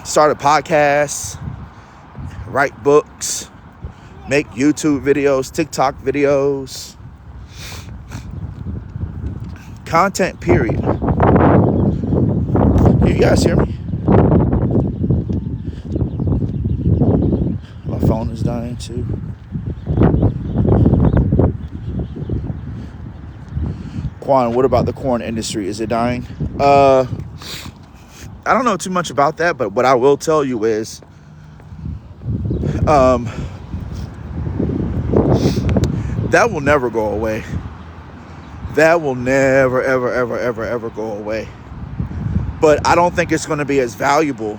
Start a podcast, write books, make YouTube videos, TikTok videos, content, period. Can you guys hear me? My phone is dying too. Quan, what about the corn industry? Is it dying? I don't know too much about that, but what I will tell you is that will never go away. That will never, ever, ever, ever, ever go away. But I don't think it's going to be as valuable,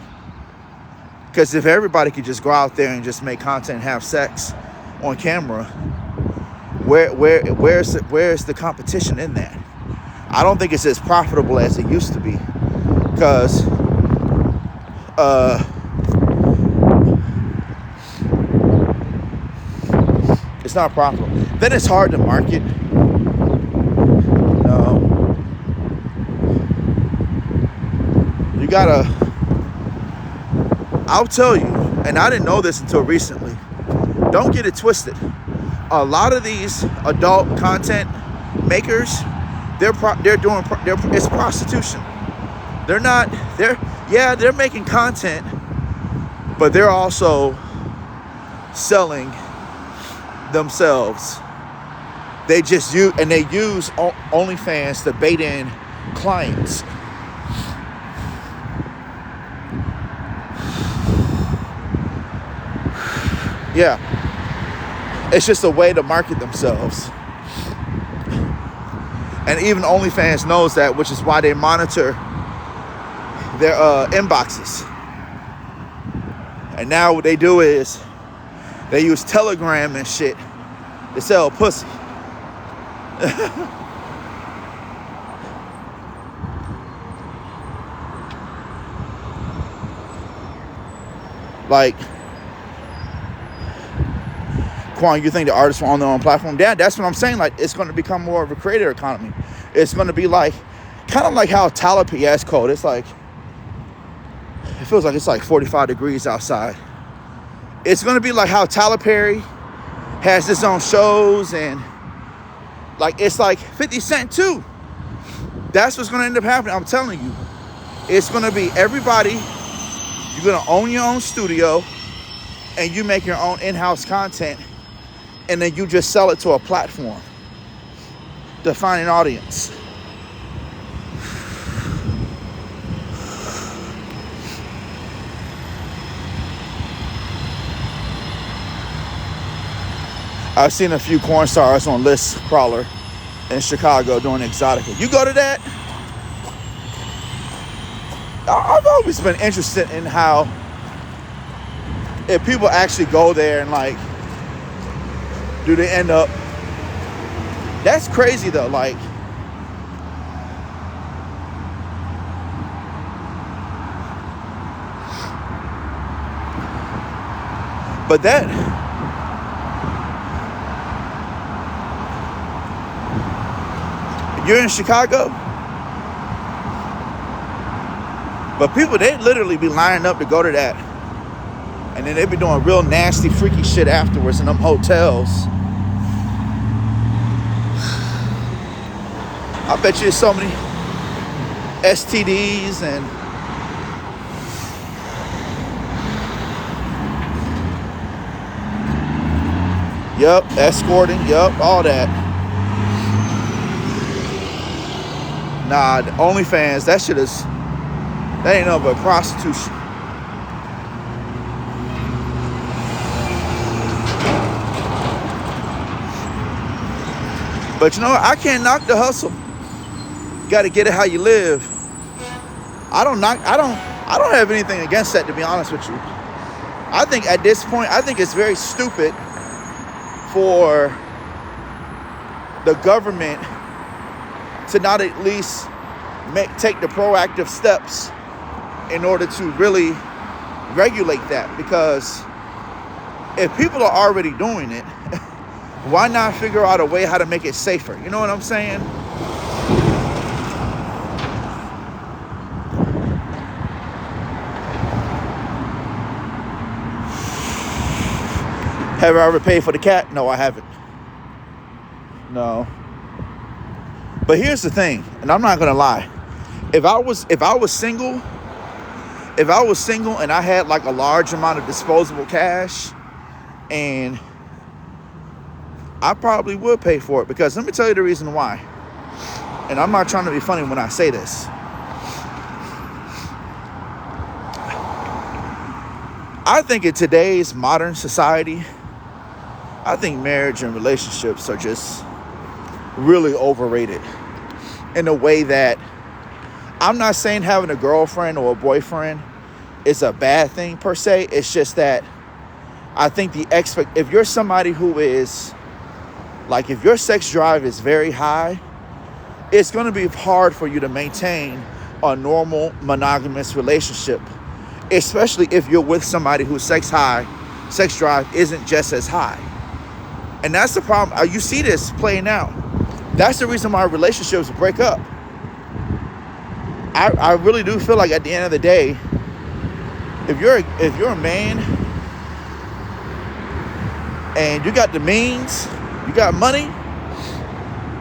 because if everybody could just go out there and just make content and have sex on camera, where's the competition in that? I don't think it's as profitable as it used to be, because it's not profitable. Then it's hard to market. You gotta, I'll tell you, and I didn't know this until recently, don't get it twisted. A lot of these adult content makers, it's prostitution. They're making content, but they're also selling themselves. They just use OnlyFans to bait in clients. Yeah, it's just a way to market themselves. And even OnlyFans knows that, which is why they monitor their inboxes. And now what they do is they use Telegram and shit to sell pussy. Like, Quan, you think the artists are on their own platform? Yeah, that's what I'm saying. Like, it's going to become more of a creator economy. It's going to be like, kind of like how Tyler Perry, it's cold. It's like, it feels like it's like 45 degrees outside. It's going to be like how Tyler Perry has his own shows, and like, it's like 50 Cent too. That's what's going to end up happening. I'm telling you. It's going to be everybody. You're going to own your own studio, and you make your own in-house content, and then you just sell it to a platform to find an audience. I've seen a few porn stars on List Crawler in Chicago doing Exotica. You go to that? I've always been interested in how, if people actually go there and like, do they end up? That's crazy though. Like, but that, you're in Chicago, but people, they literally be lining up to go to that. And then they be doing real nasty, freaky shit afterwards in them hotels. I bet you there's so many STDs and escorting, all that. Nah, OnlyFans, that ain't nothing but prostitution. But you know what? I can't knock the hustle. You got to get it how you live. I don't have anything against that, to be honest with you. I think at this point, it's very stupid for the government to not at least take the proactive steps in order to really regulate that. Because if people are already doing it, why not figure out a way how to make it safer? You know what I'm saying? Have I ever paid for the cat? No, I haven't. No. But here's the thing, and I'm not gonna lie. If I was single and I had like a large amount of disposable cash, and I probably would pay for it, because let me tell you the reason why. And I'm not trying to be funny when I say this. I think in today's modern society, I think marriage and relationships are just really overrated, in a way that I'm not saying having a girlfriend or a boyfriend is a bad thing per se. It's just that I think if you're somebody who is like, if your sex drive is very high, it's going to be hard for you to maintain a normal monogamous relationship, especially if you're with somebody whose sex drive isn't just as high. And that's the problem. You see this playing out. That's the reason why relationships break up. I really do feel like at the end of the day, if you're a man and you got the means, you got money,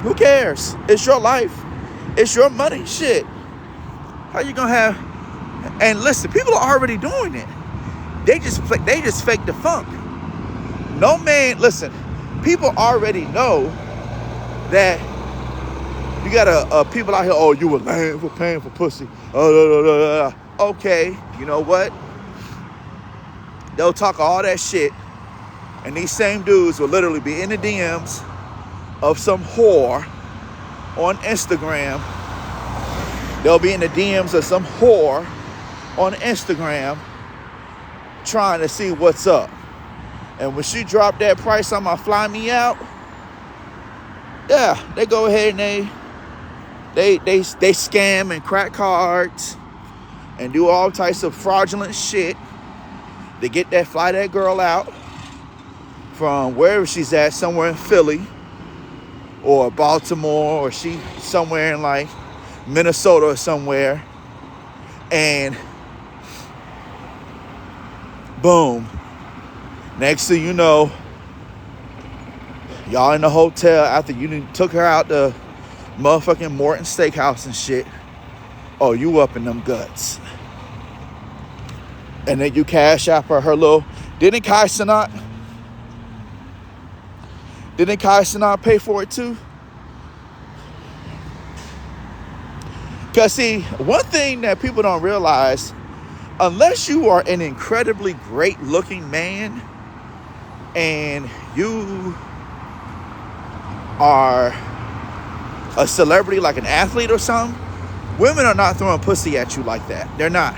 who cares? It's your life. It's your money. Shit. How you gonna have? And listen, people are already doing it. They just fake the funk. No man, listen. People already know that you got people out here, oh, you were lame for paying for pussy. Okay, you know what? They'll talk all that shit, and these same dudes will literally be in the DMs of some whore on Instagram. They'll be in the DMs of some whore on Instagram trying to see what's up. And when she dropped that price on my fly me out, yeah, they go ahead and they scam and crack cards and do all types of fraudulent shit to get that girl out from wherever she's at, somewhere in Philly or Baltimore, or she somewhere in like Minnesota or somewhere, and boom. Next thing you know, y'all in the hotel after you took her out to motherfucking Morton Steakhouse and shit. Oh, you up in them guts. And then you cash out for her little... Didn't Kai Cenat pay for it too? Because see, one thing that people don't realize, unless you are an incredibly great looking man and you are a celebrity, like an athlete or something, women are not throwing pussy at you like that. They're not.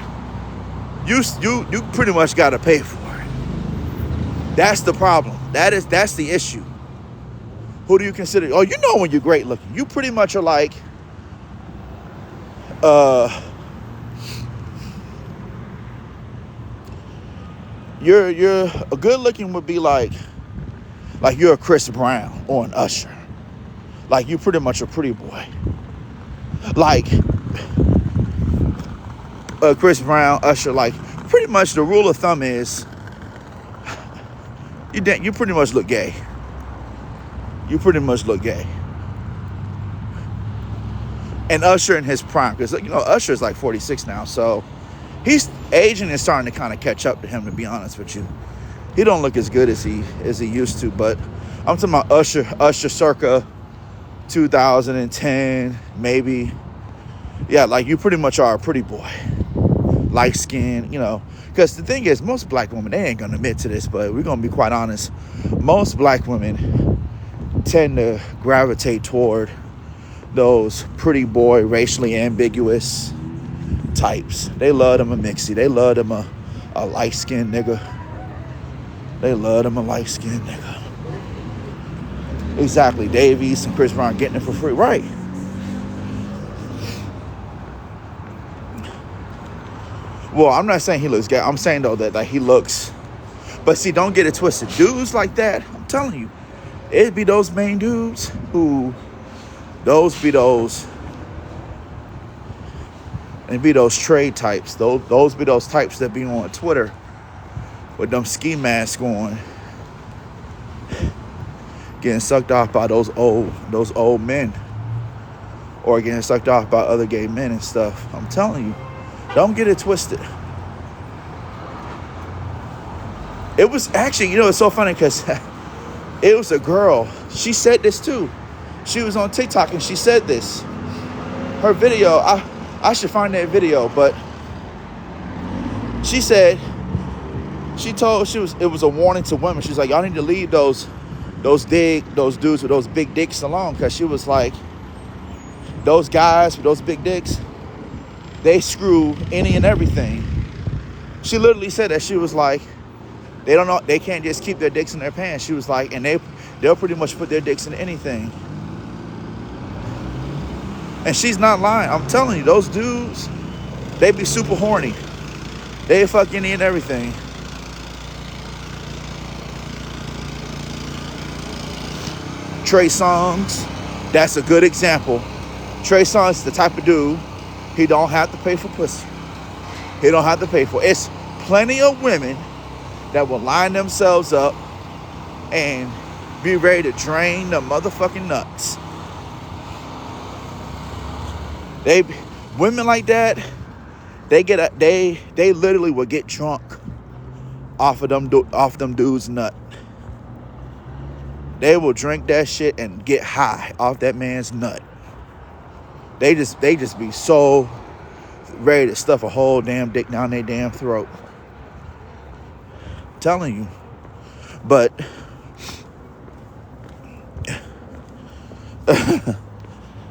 You pretty much got to pay for it. That's the problem. That's the issue. Who do you consider? Oh, you know when you're great looking, you pretty much are like, you're a good looking would be like you're a Chris Brown or an Usher. Like you pretty much a pretty boy. Like Chris Brown, Usher, like pretty much the rule of thumb is you pretty much look gay. You pretty much look gay. And Usher in his prime, because you know Usher is like 46 now, so he's aging is starting to kind of catch up to him. To be honest with you, he don't look as good as he used to. But I'm talking about Usher circa 2010, maybe. Yeah, like you pretty much are a pretty boy, light skin, you know. Because the thing is, most black women, they ain't gonna admit to this, but we're gonna be quite honest. Most black women tend to gravitate toward those pretty boy, racially ambiguous types. They love them a mixie. They love them a light-skinned nigga. They love them a light-skinned nigga. Exactly. Dave East and Chris Brown getting it for free. Right. Well, I'm not saying he looks gay. I'm saying, though, that like, he looks... But see, don't get it twisted. Dudes like that, I'm telling you, it'd be those main dudes who... Those be those... And be those trade types. Those be those types that be on Twitter with them ski masks on, getting sucked off by those old men, or getting sucked off by other gay men and stuff. I'm telling you, don't get it twisted. It was actually, it's so funny because it was a girl. She said this too. She was on TikTok and she said this. Her video, I should find that video, but she said, it was a warning to women. She's like, y'all need to leave those dudes with those big dicks alone, because she was like, those guys with those big dicks, they screw any and everything. She literally said that. She was like, they can't just keep their dicks in their pants. She was like, and they'll pretty much put their dicks in anything. And she's not lying. I'm telling you, those dudes, they be super horny. They fuck any and everything. Trey Songz, that's a good example. Trey Songz is the type of dude, he don't have to pay for pussy. He don't have to pay for it. It's plenty of women that will line themselves up and be ready to drain the motherfucking nuts. Women like that, they literally will get drunk off them dudes' nut. They will drink that shit and get high off that man's nut. They just be so ready to stuff a whole damn dick down their damn throat. I'm telling you. But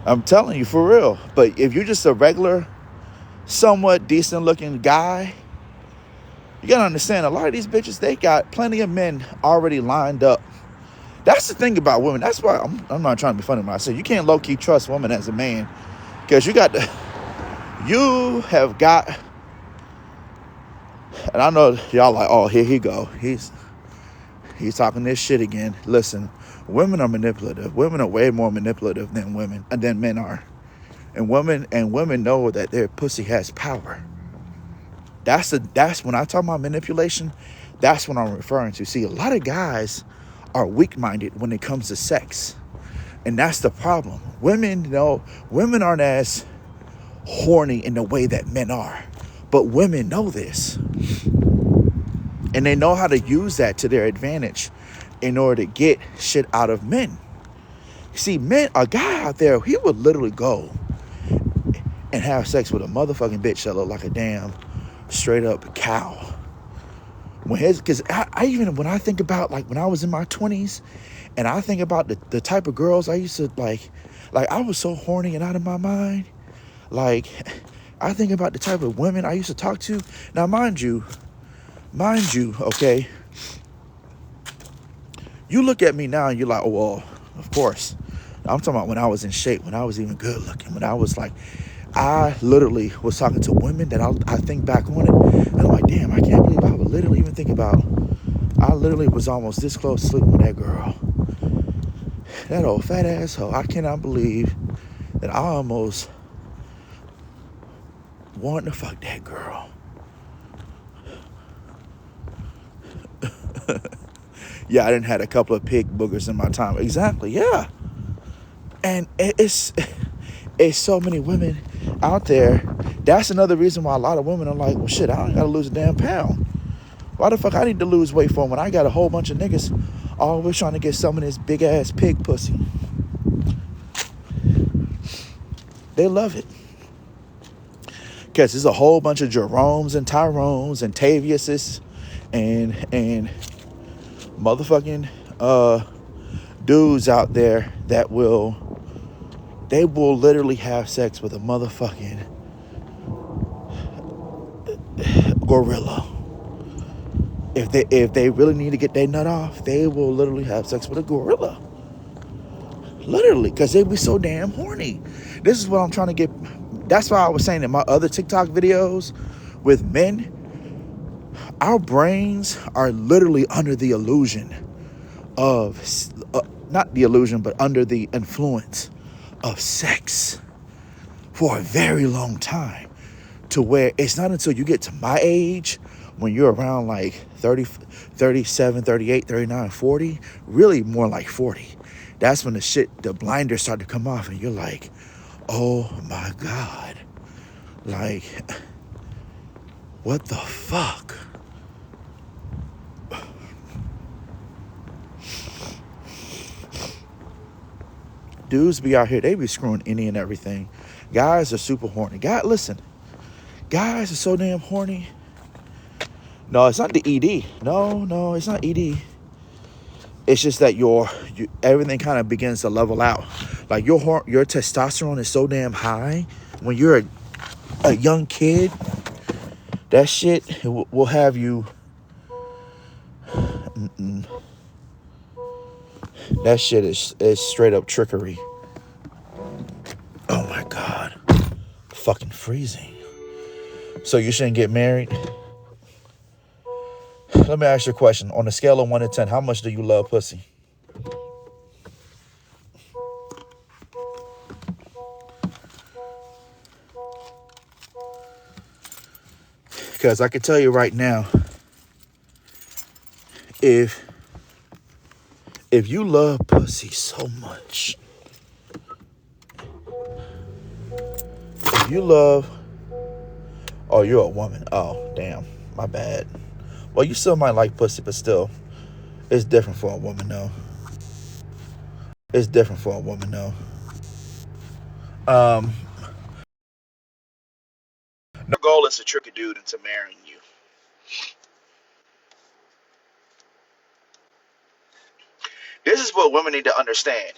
I'm telling you, for real. But if you're just a regular, somewhat decent looking guy, you gotta understand, a lot of these bitches, they got plenty of men already lined up. That's the thing about women. That's why I'm not trying to be funny when I say you can't low-key trust women as a man, because you have got, and I know y'all like, oh, here he go. He's talking this shit again. Listen, women are manipulative. Women are way more manipulative than men are. And women know that their pussy has power. That's when I talk about manipulation, that's what I'm referring to. See, a lot of guys are weak-minded when it comes to sex. And that's the problem. Women aren't as horny in the way that men are. But women know this. And they know how to use that to their advantage in order to get shit out of men. See, a guy out there, he would literally go and have sex with a motherfucking bitch that looked like a damn straight up cow. Because when I think about, like, when I was in my 20s, and I think about the type of girls I used to like I was so horny and out of my mind. Like, I think about the type of women I used to talk to. Now, mind you, okay, you look at me now and you're like, oh, well, of course. I'm talking about when I was in shape, when I was even good looking, when I was like, I literally was talking to women that I think back on it, and I'm like, damn, I can't believe I would literally even think about, I literally was almost this close to sleeping with that girl. That old fat asshole. I cannot believe that I almost wanted to fuck that girl. Yeah, I done had a couple of pig boogers in my time. Exactly, yeah. And it's so many women out there. That's another reason why a lot of women are like, well, shit, I don't gotta lose a damn pound. Why the fuck I need to lose weight for when I got a whole bunch of niggas always trying to get some of this big ass pig pussy? They love it. Because there's a whole bunch of Jeromes and Tyrones and Taviuses and motherfucking dudes out there that will literally have sex with a motherfucking gorilla. If they really need to get their nut off, they will literally have sex with a gorilla. Literally, because they be so damn horny. This is what I'm trying to get. That's why I was saying in my other TikTok videos, With men, our brains are literally under the illusion of, not the illusion, but under the influence of sex for a very long time, to where it's not until you get to my age, when you're around like 30, 37, 38, 39, 40, really more like 40. That's when the blinders start to come off and you're like, oh my God. Like, what the fuck? Dudes be out here, they be screwing any and everything. Guys are super horny. Listen, guys are so damn horny. No, it's not the ED. No, it's not ED. It's just that everything kind of begins to level out. Like your testosterone is so damn high when you're a young kid. That shit will have you. That shit is straight up trickery. Oh my God, fucking freezing. So you shouldn't get married? Let me ask you a question. On a scale of 1 to 10, how much do you love pussy? Because I can tell you right now, if you love pussy so much, if you love, oh, you're a woman. Oh, damn, my bad. Well, you still might like pussy, but still, it's different for a woman, though. It's different for a woman, though. The goal is to trick a dude into marrying you. This is what women need to understand.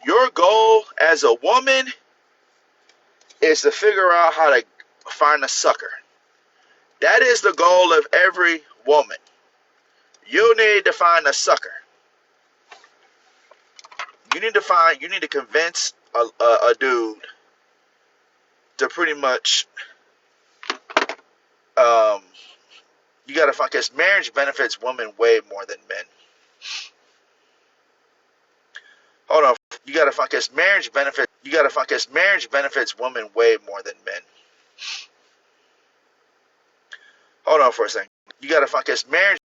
Your goal as a woman is to figure out how to find a sucker. That is the goal of every woman. You need to find a sucker. You need to convince a dude to pretty much, you gotta find, because marriage benefits women way more than men. Hold on, you gotta find, because marriage benefits women way more than men. Hold on for a second. You gotta find, because marriage